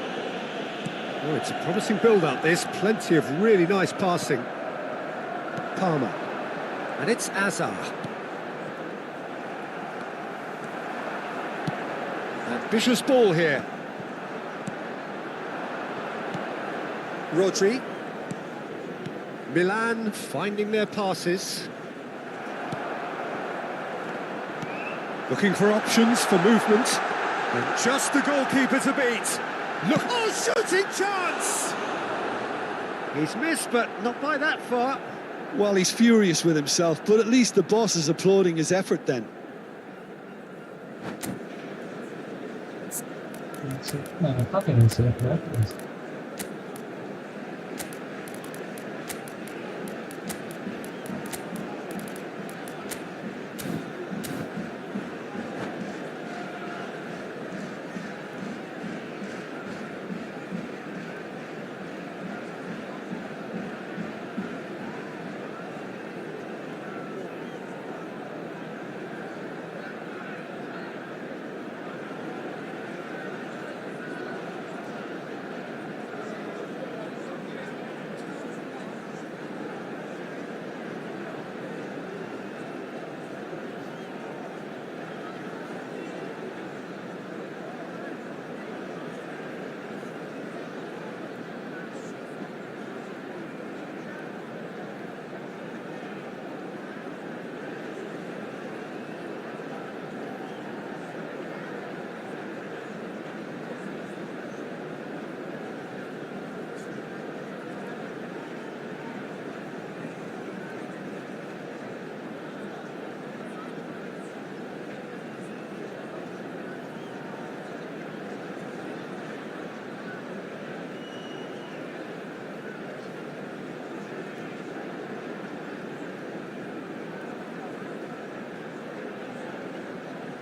Oh, it's a promising build-up, this. Plenty of really nice passing. Palmer. And it's Azar. Ambitious ball here. Rodri. Milan finding their passes. Looking for options for movement. And just the goalkeeper to beat. Look, oh, shooting chance! He's missed, but not by that far. Well, he's furious with himself, but at least the boss is applauding his effort then.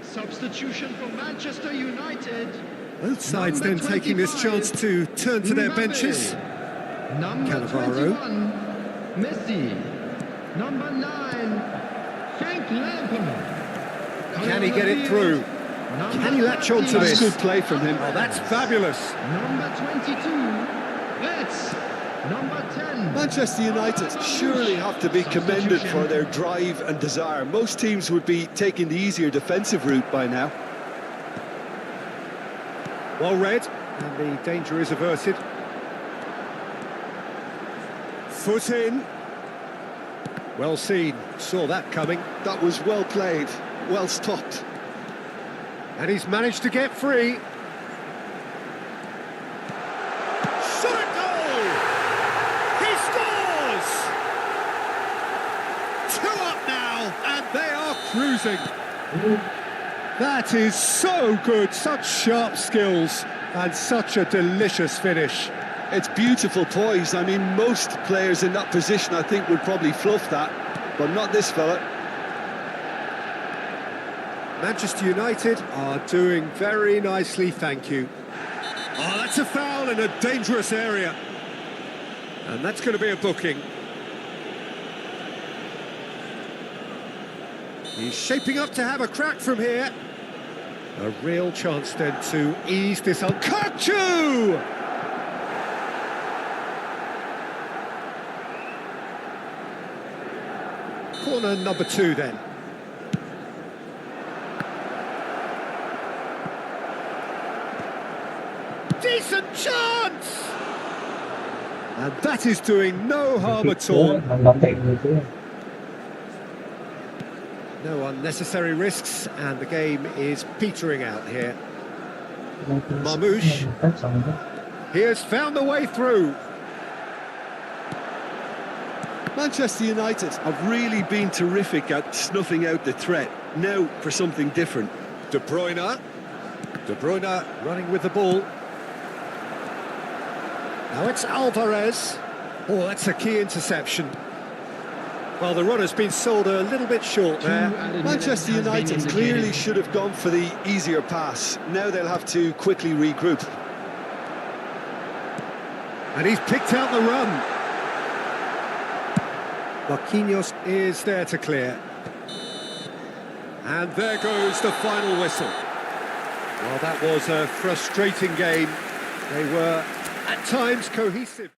Substitution for Manchester United. Both sides Number then taking this 25, chance to turn to their Mbappe. benches. Number Cannavaro. 21, Messi. Number 9, Frank Lampard. Can he get it through? Number Can he latch on to 30, That's this? good play from him. Oh, that's fabulous. Number 22, Betts. Number 10. Manchester United surely have to be commended for their drive and desire. Most teams would be taking the easier defensive route by now. Well read, and the danger is averted. Foot in. Well seen, saw that coming. That was well played, well stopped. And he's managed to get free. Shot at goal! He scores! 2 up now, and they are cruising. That is so good, such sharp skills, and such a delicious finish. It's beautiful poise. I mean, most players in that position, I think, would probably fluff that, but not this fella. Manchester United are doing very nicely, thank you. Oh, that's a foul in a dangerous area. And that's going to be a booking. He's shaping up to have a crack from here. A real chance then to ease this on. Kachu! Corner number 2 then. Decent chance! And that is doing no harm at all. No unnecessary risks, and the game is petering out here. Marmouche. He has found the way through. Manchester United have really been terrific at snuffing out the threat. Now for something different. De Bruyne. De Bruyne running with the ball. Now it's Alvarez. Oh, that's a key interception. Well, the run has been sold a little bit short there. Manchester United clearly should have gone for the easier pass. Now they'll have to quickly regroup. And he's picked out the run. Marquinhos is there to clear. And there goes the final whistle. Well, that was a frustrating game. They were, at times, cohesive.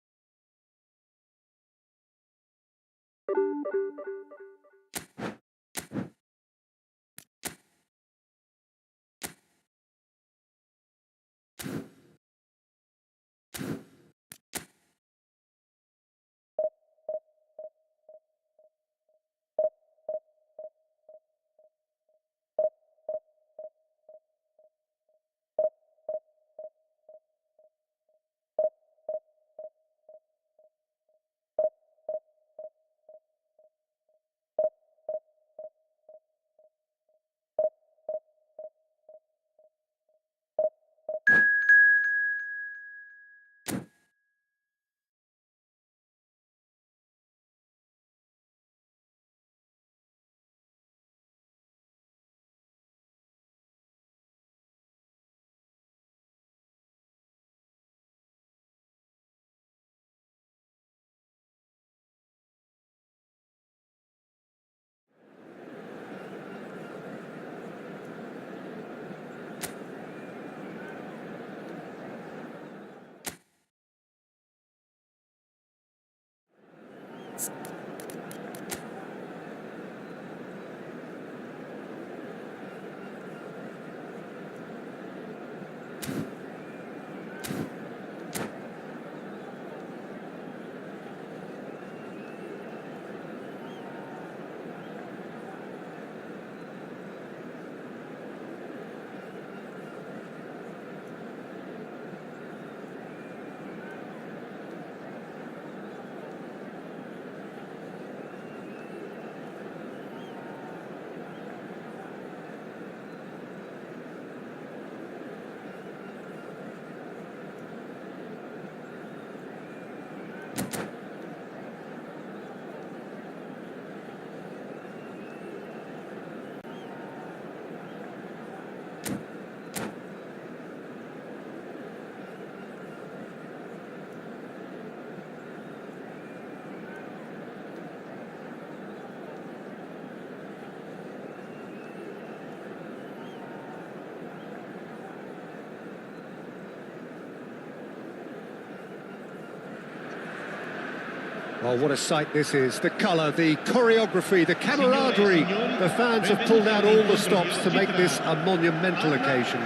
Oh, what a sight this is. The colour, the choreography, the camaraderie. The fans have pulled out all the stops to make this a monumental occasion.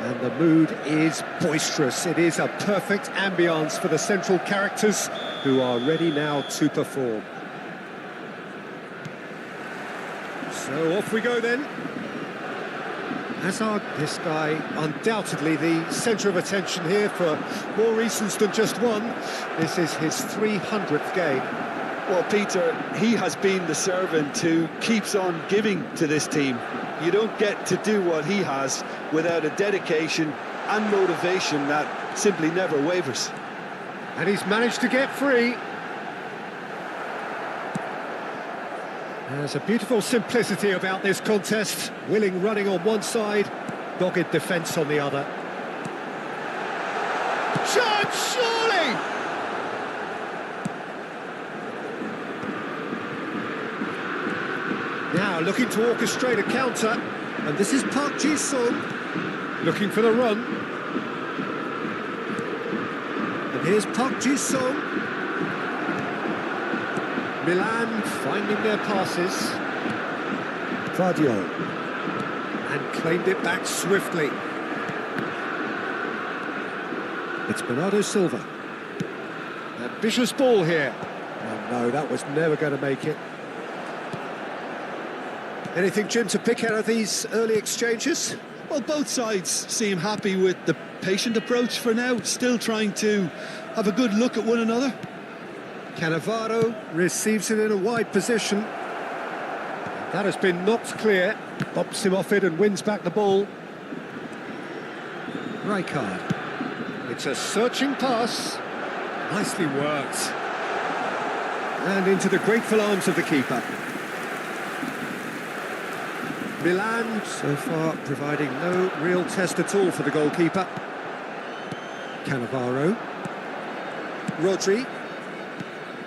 And the mood is boisterous. It is a perfect ambience for the central characters who are ready now to perform. So off we go then. Hazard, this guy, undoubtedly the centre of attention here for more reasons than just one. This is his 300th game. Well, Peter, he has been the servant who keeps on giving to this team. You don't get to do what he has without a dedication and motivation that simply never wavers. And he's managed to get free. There's a beautiful simplicity about this contest. Willing running on one side, dogged defence on the other. Shot, surely! Now looking to orchestrate a counter, and this is Park Ji-sung looking for the run. And here's Park Ji-sung. Milan finding their passes. Vardio. And claimed it back swiftly. It's Bernardo Silva. Ambitious ball here. Oh no, that was never going to make it. Anything, Jim, to pick out of these early exchanges? Well, both sides seem happy with the patient approach for now, still trying to have a good look at one another. Cannavaro receives it in a wide position. That has been knocked clear. Bumps him off it and wins back the ball. Rijkaard. It's a searching pass. Nicely worked. And into the grateful arms of the keeper. Milan, so far, providing no real test at all for the goalkeeper. Cannavaro. Rodri.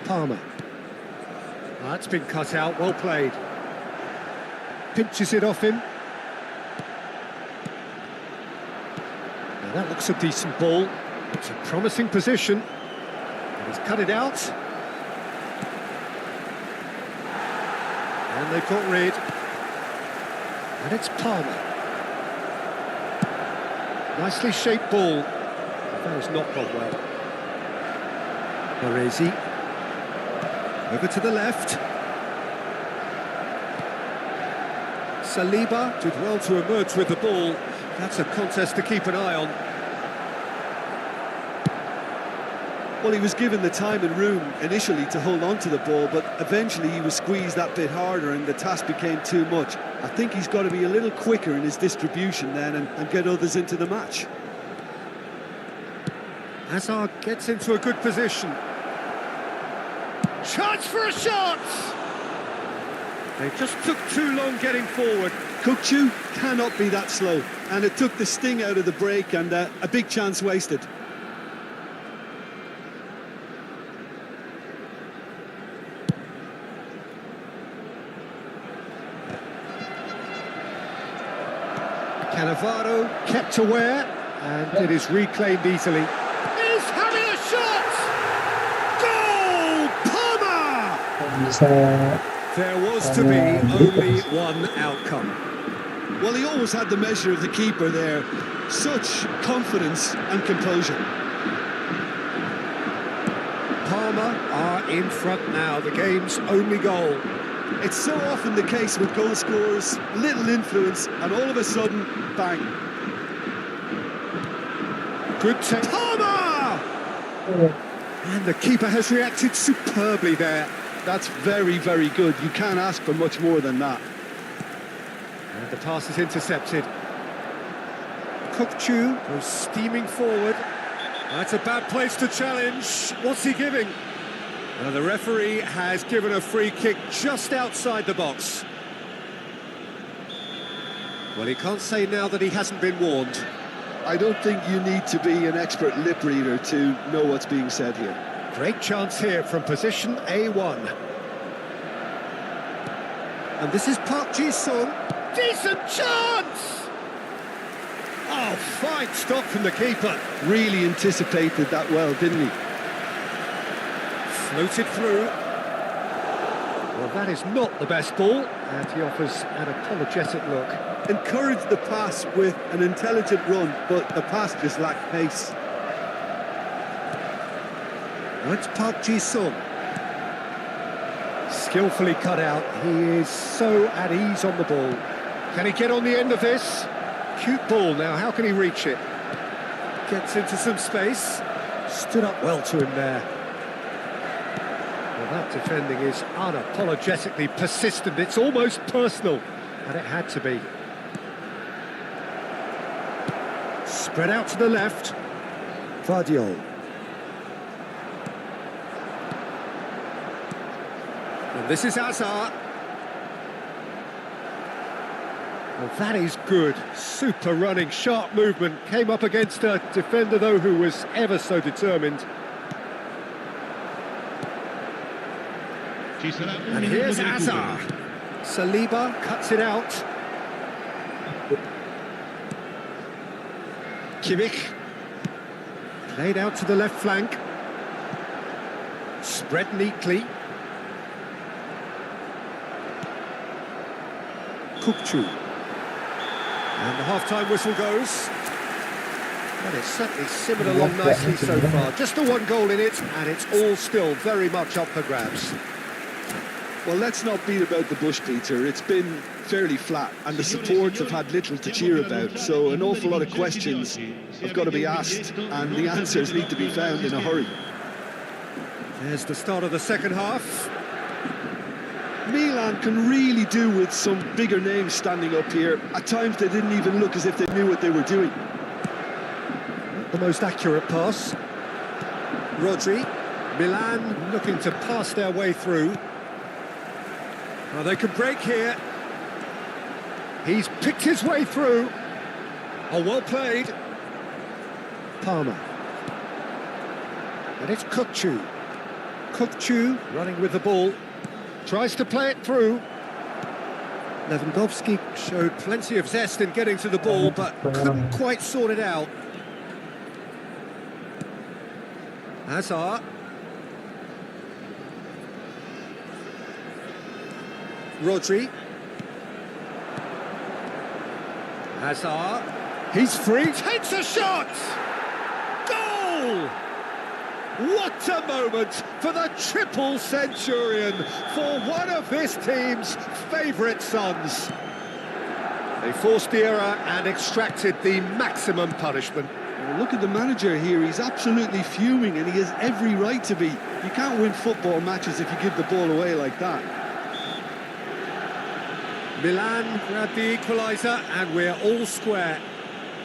Palmer. That's been cut out, well played. pinches it off him. Now that looks a decent ball. It's a promising position. And he's cut it out. And they've got rid. And it's Palmer. Nicely shaped ball. That has not gone well. Baresi. Over to the left. Saliba did well to emerge with the ball. That's a contest to keep an eye on. Well, he was given the time and room initially to hold on to the ball, but eventually he was squeezed that bit harder and the task became too much. I think he's got to be a little quicker in his distribution then and get others into the match. Hazard gets into a good position. Chance for a shot! They just took too long getting forward. Kukçu cannot be that slow, and it took the sting out of the break and a big chance wasted. Cannavaro kept aware, and it is reclaimed easily. He's having a shot! Goal! Palmer! There was to be only one outcome. Well, he always had the measure of the keeper there. Such confidence and composure. Palmer are in front now, the game's only goal. It's so often the case with goal scorers, little influence, and all of a sudden, bang. Good take. Palmer! And the keeper has reacted superbly there. That's very, very good. You can't ask for much more than that. And the pass is intercepted. Kukçu goes steaming forward. That's a bad place to challenge. What's he giving? The referee has given a free kick just outside the box. Well, he can't say now that he hasn't been warned. I don't think you need to be an expert lip reader to know what's being said here. Great chance here from position A1. And this is Park Ji-sung. Decent chance! Oh, fine stop from the keeper. Really anticipated that well, didn't he? Floated through. Well, that is not the best ball, and he offers an apologetic look. Encouraged the pass with an intelligent run, but the pass just lacked pace. Now it's Park Ji-sung. Skillfully cut out. He is so at ease on the ball. Can he get on the end of this? Cute ball now, how can he reach it? Gets into some space. Stood up well to him there. Well, that defending is unapologetically persistent. It's almost personal, and it had to be. Spread out to the left. Vardiol. And this is Hazard. Well, that is good. Super running, sharp movement. Came up against a defender, though, who was ever so determined. And here's Hazard. Saliba cuts it out. Kimmich. Played out to the left flank. Spread neatly. Kukçu. And the half-time whistle goes. And it's certainly simmered along nicely so far. Just the one goal in it, and it's all still very much up for grabs. Well, let's not beat about the bush, Peter. It's been fairly flat, and the support have had little to cheer about. So an awful lot of questions have got to be asked, and the answers need to be found in a hurry. There's the start of the second half. Milan can really do with some bigger names standing up here. At times they didn't even look as if they knew what they were doing. The most accurate pass. Rodri. Milan looking to pass their way through. Now they can break here. He's picked his way through. Oh, well played. Palmer. And it's Kukçu. Kukçu running with the ball. Tries to play it through. Lewandowski showed plenty of zest in getting to the ball, but couldn't quite sort it out. Hazard. Rodri. Hazard. He's free, takes a shot! Goal! What a moment for the triple centurion, for one of this team's favourite sons. They forced the error and extracted the maximum punishment. Well, look at the manager here, he's absolutely fuming and he has every right to be. You can't win football matches if you give the ball away like that. Milan grabbed the equaliser and we're all square.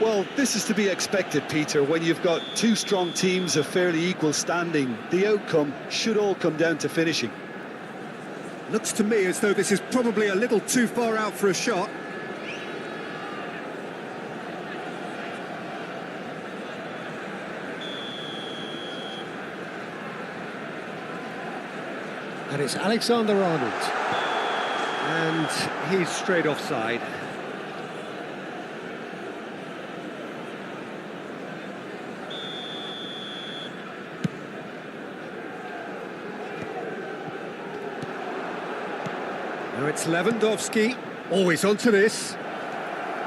Well, this is to be expected, Peter. When you've got two strong teams of fairly equal standing, the outcome should all come down to finishing. Looks to me as though this is probably a little too far out for a shot. And it's Alexander-Arnold. And he's straight offside. Now it's Lewandowski. Always onto this.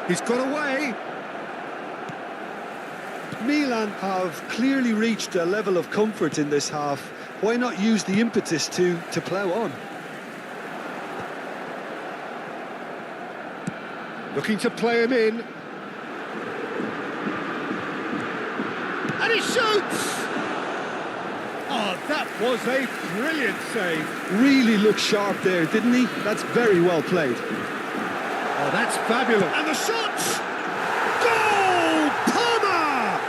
He's got away. Milan have clearly reached a level of comfort in this half. Why not use the impetus to plough on? Looking to play him in. And he shoots! Oh, that was a brilliant save. Really looked sharp there, didn't he? That's very well played. Oh, that's fabulous. And the shot! Goal! Palmer!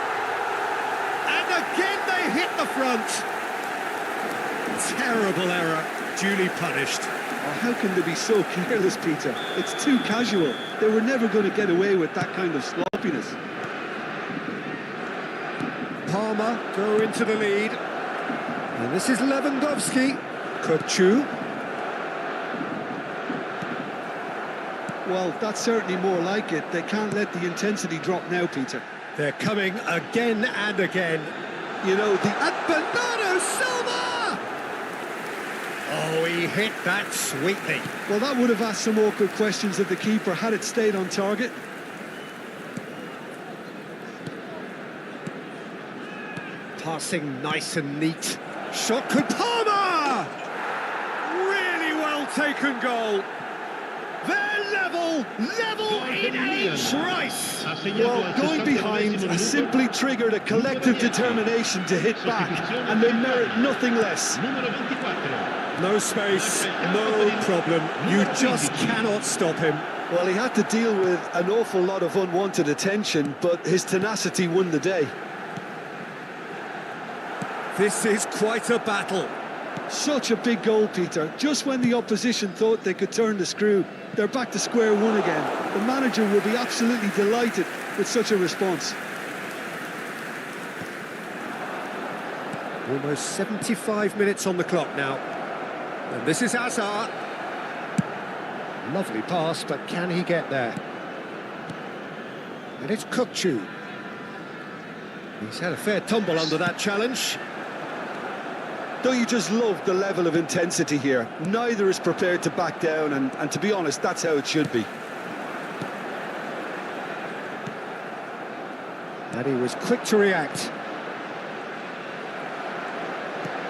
And again they hit the front. Terrible error, duly punished. Oh, how can they be so careless, Peter? It's too casual. They were never going to get away with that kind of sloppiness. Palmer go into the lead. And this is Lewandowski. Kochu. Well, that's certainly more like it. They can't let the intensity drop now, Peter. They're coming again and again. You know, And Bernardo Silva! Oh, he hit that sweetly. well, that would have asked some awkward questions of the keeper had it stayed on target. Passing nice and neat. Shot could Palmer! Really well taken goal. They're level in each race. Well, going behind has simply triggered a collective determination to hit back, and they merit nothing less. No space, no problem. You just cannot stop him. Well, he had to deal with an awful lot of unwanted attention, but his tenacity won the day. This is quite a battle. Such a big goal, Peter. Just when the opposition thought they could turn the screw, they're back to square one again. The manager will be absolutely delighted with such a response. Almost 75 minutes on the clock now. And this is Hazard. Lovely pass, but can he get there? And it's Kochu. He's had a fair tumble under that challenge. Don't you just love the level of intensity here? Neither is prepared to back down, and to be honest, that's how it should be. And he was quick to react.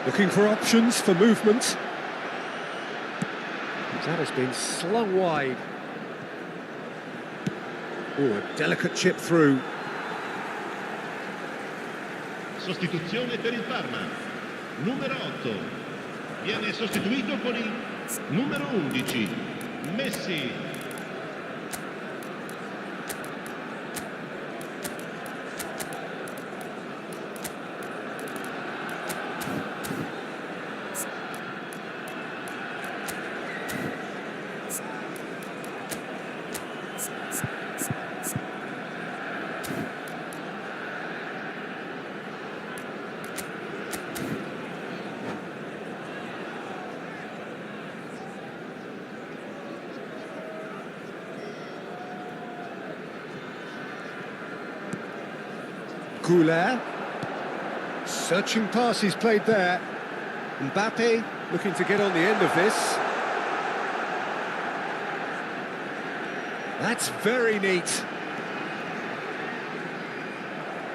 Looking for options for movement. That has been slung wide. Oh, a delicate chip through. Sostituzione per il Parma. Numero 8. Viene sostituito con il numero 11. Messi. Goulet. Searching pass he's played there. Mbappe looking to get on the end of this. That's very neat.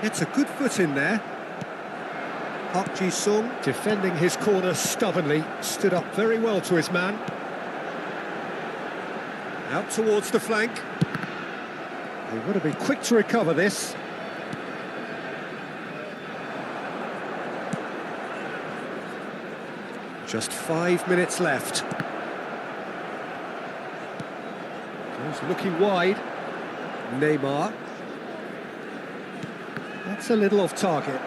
It's a good foot in there. Park Ji-sung defending his corner stubbornly, stood up very well to his man. Out towards the flank. They've got to be quick to recover this. Just 5 minutes left. He's looking wide. Neymar. That's a little off target.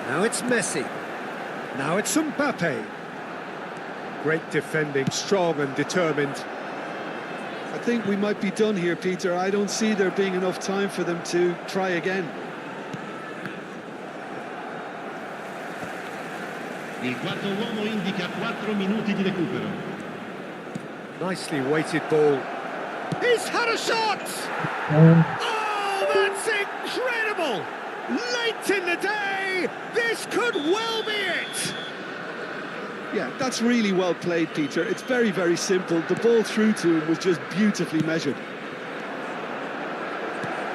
Now it's Messi. Now it's Mbappe. Great defending, strong and determined. I think we might be done here, Peter. I don't see there being enough time for them to try again. Il quarto uomo indica 4 minuti di recupero. Nicely weighted ball. He's had a shot! Oh, that's incredible! Late in the day, this could well be it! Yeah, that's really well played, Peter. It's very, very simple. The ball through to him was just beautifully measured.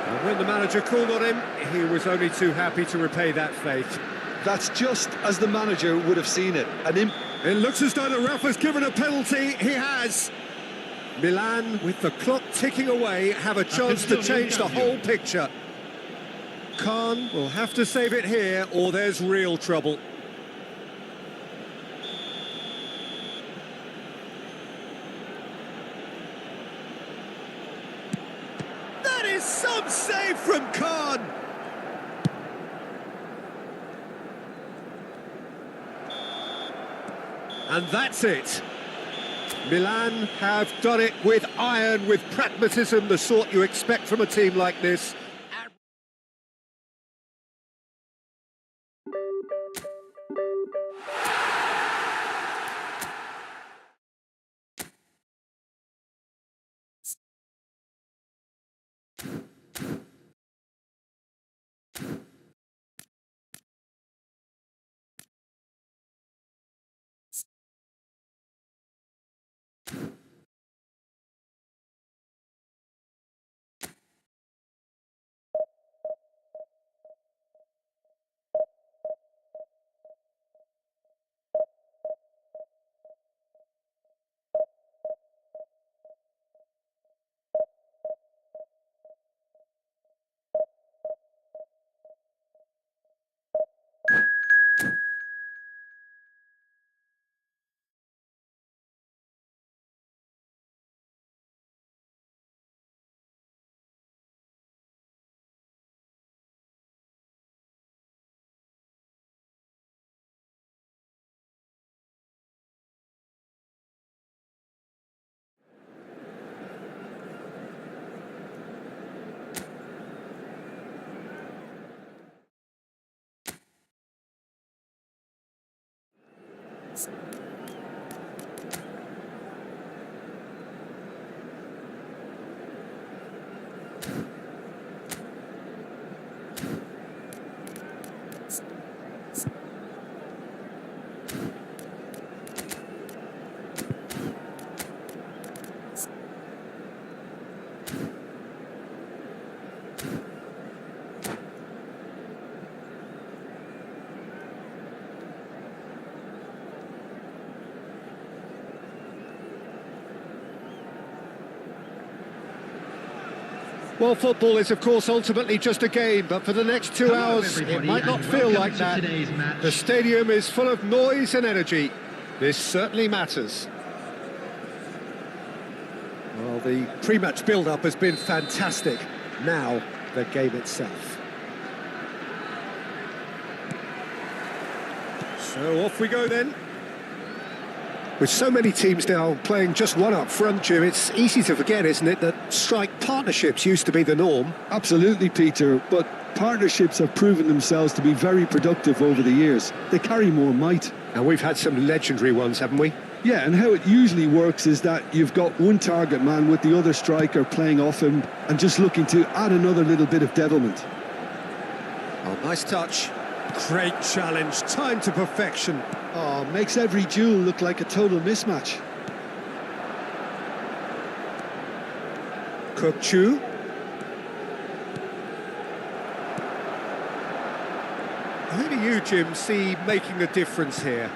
And when the manager called on him, he was only too happy to repay that faith. That's just as the manager would have seen it. It looks as though the ref has given a penalty. He has. Milan, with the clock ticking away, have a chance to change the whole picture. Khan will have to save it here, or there's real trouble. That is some save from Khan! And that's it. Milan have done it with iron, with pragmatism, the sort you expect from a team like this. Well, football is, of course, ultimately just a game, but for the next 2 hours, it might not feel like that. The stadium is full of noise and energy. This certainly matters. Well, the pre-match build-up has been fantastic. Now, the game itself. So off we go then. With so many teams now playing just one up front, Jim, it's easy to forget, isn't it, that strike partnerships used to be the norm. Absolutely, Peter, but partnerships have proven themselves to be very productive over the years. They carry more might. And we've had some legendary ones, haven't we? Yeah, and how it usually works is that you've got one target man with the other striker playing off him and just looking to add another little bit of devilment. Oh, nice touch. Great challenge, timed to perfection. Oh, makes every duel look like a total mismatch. Kukchu. Who do you, Jim, see making a difference here?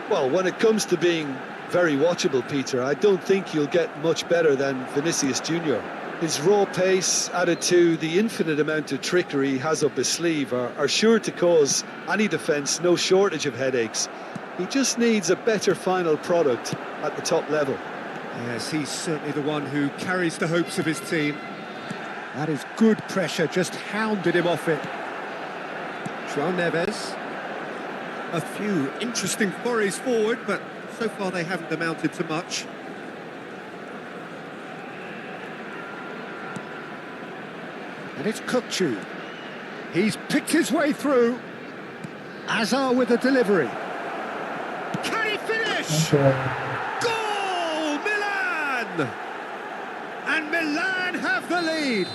Well, when it comes to being very watchable, Peter, I don't think you'll get much better than Vinicius Junior. His raw pace, added to the infinite amount of trickery he has up his sleeve, are sure to cause any defence no shortage of headaches. He just needs a better final product at the top level. Yes, he's certainly the one who carries the hopes of his team. That is good pressure, just hounded him off it. João Neves. A few interesting forays forward, but so far they haven't amounted to much. And it's Kukchu. He's picked his way through. Azar with a delivery. Can he finish? Goal, Milan! And Milan have the lead.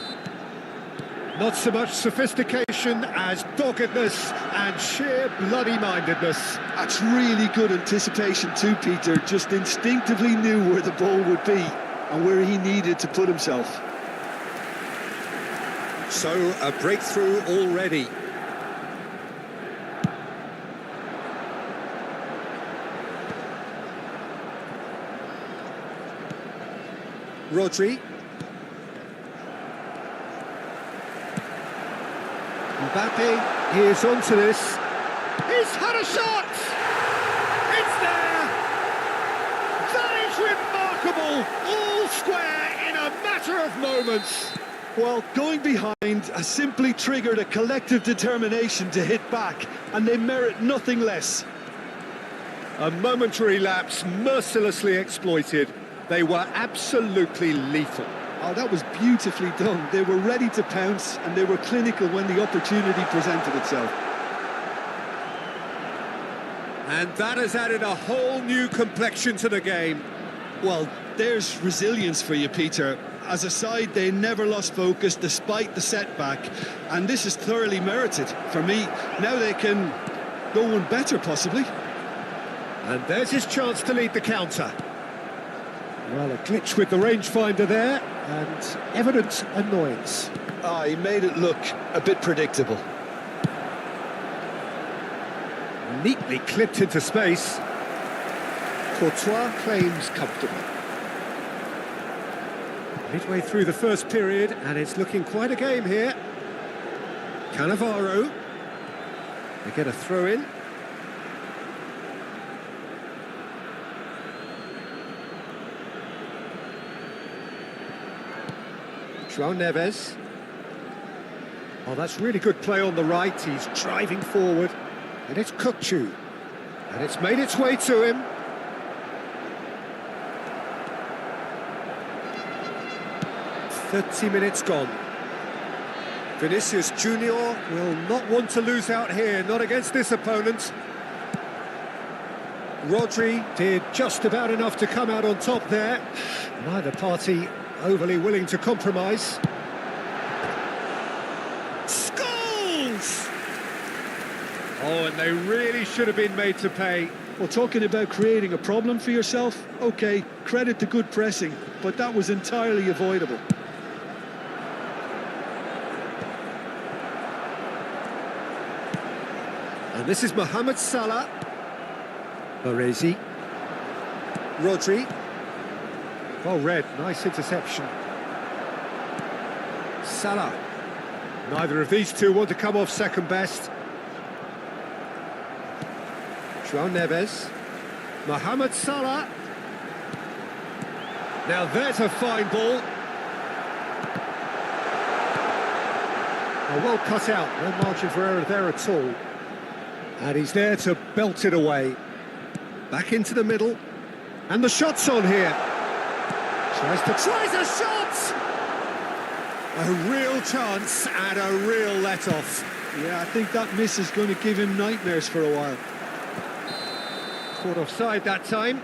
Not so much sophistication as doggedness and sheer bloody-mindedness. That's really good anticipation too, Peter. Just instinctively knew where the ball would be and where he needed to put himself. So, a breakthrough already. Rodri. Mbappe, he is onto this. He's had a shot! It's there! That is remarkable! All square in a matter of moments. Well, going behind has simply triggered a collective determination to hit back, and they merit nothing less. A momentary lapse mercilessly exploited. They were absolutely lethal. Oh, that was beautifully done. They were ready to pounce, and they were clinical when the opportunity presented itself. And that has added a whole new complexion to the game. Well, there's resilience for you, Peter. As a side, they never lost focus despite the setback, and this is thoroughly merited. For me, now they can go one better, possibly. And there's his chance to lead the counter. Well, a glitch with the rangefinder there, and evident annoyance. Ah, he made it look a bit predictable. Neatly clipped into space. Courtois claims comfortably. Midway through the first period, and it's looking quite a game here. Cannavaro. They get a throw in. João Neves. Oh, that's really good play on the right. He's driving forward. And it's Kukchu. And it's made its way to him. "30 minutes gone. Vinicius Junior will not want to lose out here, not against this opponent. Rodri did just about enough to come out on top there. Neither party overly willing to compromise. Scores! Oh, and they really should have been made to pay. Well, talking about creating a problem for yourself, okay, credit to good pressing, but that was entirely avoidable. And this is Mohamed Salah. Baresi. Rodri. Well read, nice interception. Salah. Neither of these two want to come off second best. João Neves. Mohamed Salah. Now there's a fine ball. Well cut out, no margin for error there at all. And he's there to belt it away. Back into the middle. And the shot's on here. Tries a shot! A real chance and a real let-off. Yeah, I think that miss is going to give him nightmares for a while. Caught offside that time.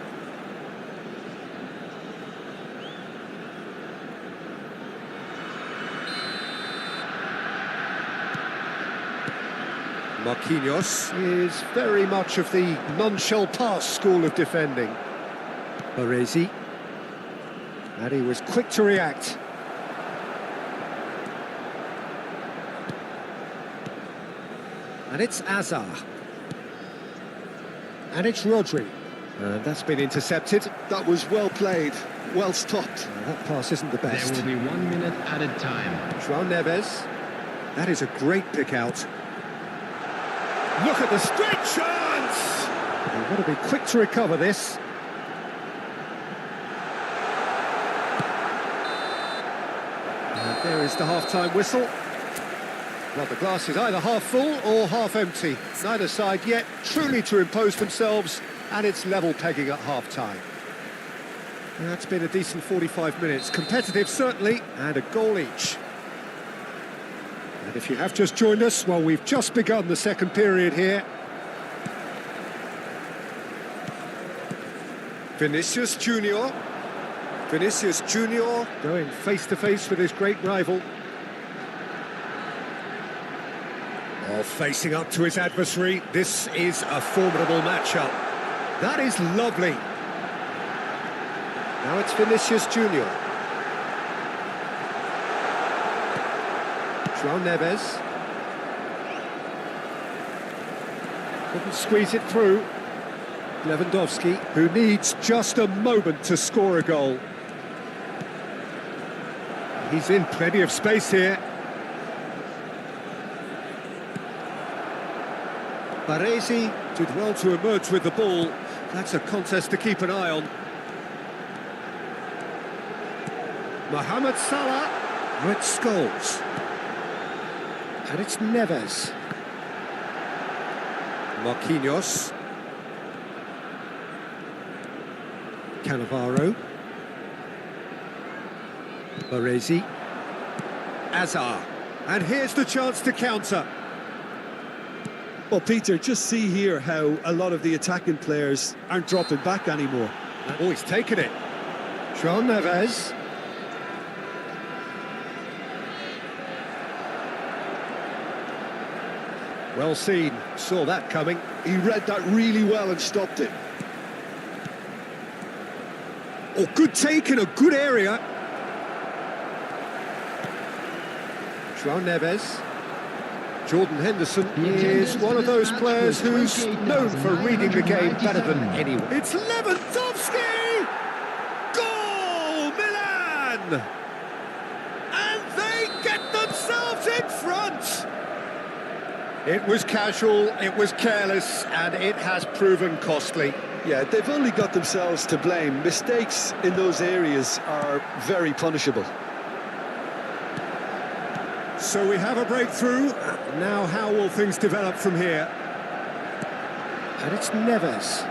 Marquinhos is very much of the non-shall-pass school of defending. Baresi. And he was quick to react. And it's Azar. And it's Rodri. And that's been intercepted. That was well played, well stopped. That pass isn't the best. There will be 1 minute added time. João Neves. That is a great pick out. Look at the stretch chance! You've got to be quick to recover this. And there is the half-time whistle. Well, the glass is either half full or half empty. Neither side yet truly to impose themselves, and it's level pegging at half-time. That's been a decent 45 minutes. Competitive, certainly, and a goal each. And if you have just joined us, well, we've just begun the second period here. Vinicius Junior. Vinicius Junior going face-to-face with his great rival. Oh, facing up to his adversary. This is a formidable matchup. That is lovely. Now it's Vinicius Junior. João Neves. Couldn't squeeze it through. Lewandowski, who needs just a moment to score a goal. He's in plenty of space here. Baresi did well to emerge with the ball. That's a contest to keep an eye on. Mohamed Salah. Red Scholes. And it's Neves. Marquinhos. Cannavaro. Baresi. Azar. And here's the chance to counter. Well, Peter, just see here how a lot of the attacking players aren't dropping back anymore. Oh, he's taken it. João Neves. Well seen, saw that coming. He read that really well and stopped it. Oh, good take in a good area. João Neves. Jordan Henderson is one of those players who's known for reading the game better than anyone. It's Lewandowski! Goal, Milan! And they get themselves in front! It was casual, it was careless, and it has proven costly. Yeah, they've only got themselves to blame. Mistakes in those areas are very punishable. So we have a breakthrough. Now how will things develop from here? And it's Neves.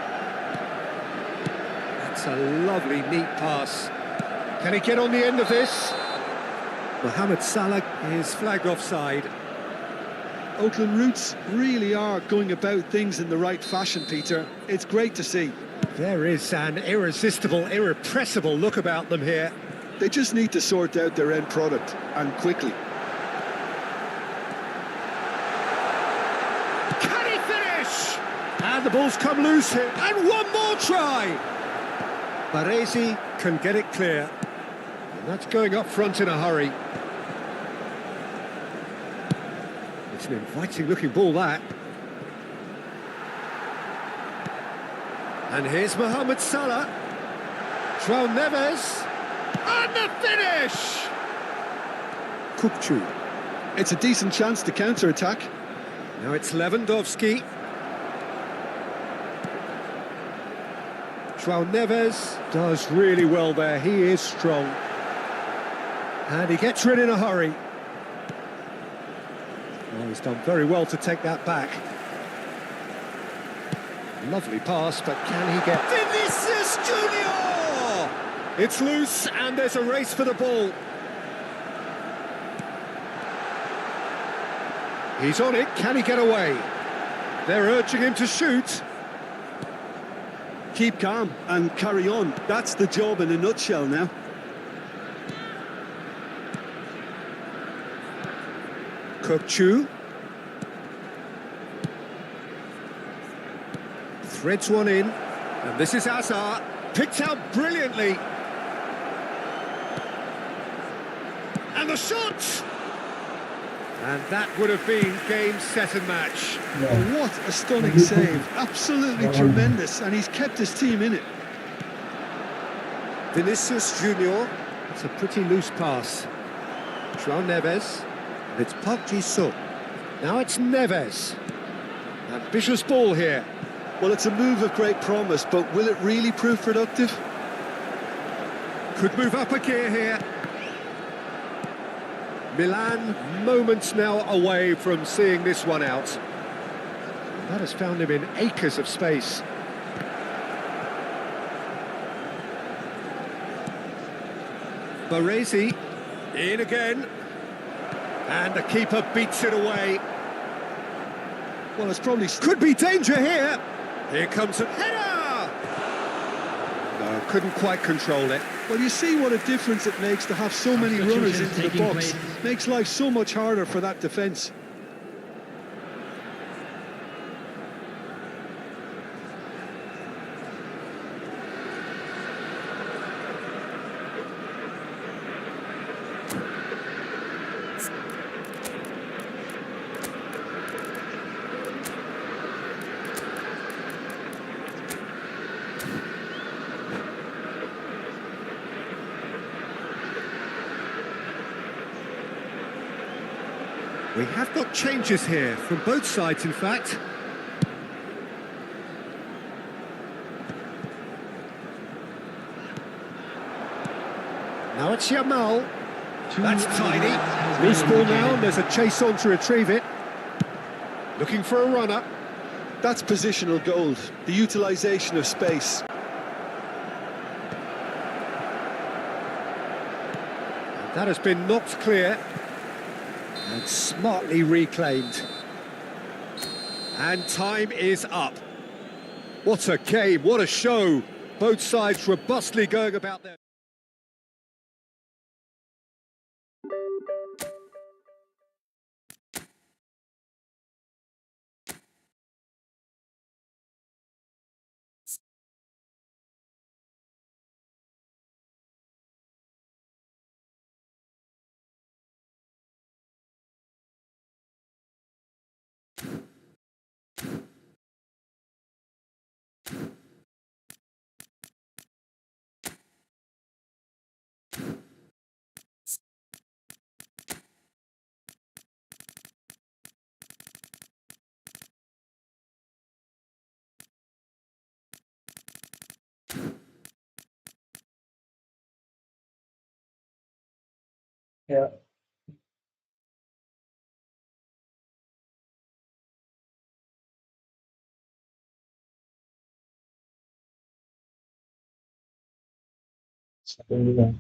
That's a lovely, neat pass. Can he get on the end of this? Mohamed Salah is flagged offside. Oakland Roots really are going about things in the right fashion, Peter. It's great to see. There is an irresistible, irrepressible look about them here. They just need to sort out their end product, and quickly. And the ball's come loose here. And one more try! Baresi can get it clear. And that's going up front in a hurry. It's an inviting looking ball, that. And here's Mohamed Salah. João Neves. And the finish! Kupchu. It's a decent chance to counter-attack. Now it's Lewandowski. João Neves does really well there. He is strong. And he gets rid in a hurry. Well, he's done very well to take that back. Lovely pass, but can he get... Vinicius Junior! It's loose, and there's a race for the ball. He's on it. Can he get away? They're urging him to shoot. Keep calm and carry on. That's the job in a nutshell now. Kupchu. Threads one in, and this is Hazard, picked out brilliantly. And the shot! And that would have been game, set and match. Oh, what a stunning save. Absolutely tremendous, and he's kept his team in it. Vinicius Junior, it's a pretty loose pass. João Neves, and it's Park Ji-sung. Now it's Neves. Ambitious ball here. Well, it's a move of great promise, but will it really prove productive? Could move up a gear here. Milan, moments now away from seeing this one out. That has found him in acres of space. Baresi, in again. And the keeper beats it away. Well, it's probably... Could be danger here. Here comes a header! No, couldn't quite control it. Well, you see what a difference it makes to have so many runners into the box. Makes life so much harder for that defence. We have got changes here, from both sides in fact. Now it's Yamal. That's tiny. Loose ball now, and there's a chase on to retrieve it. Looking for a runner. That's positional gold, the utilisation of space. That has been knocked clear. And smartly reclaimed. And time is up. What a game, what a show. Both sides robustly going about their... Yeah. Strategi.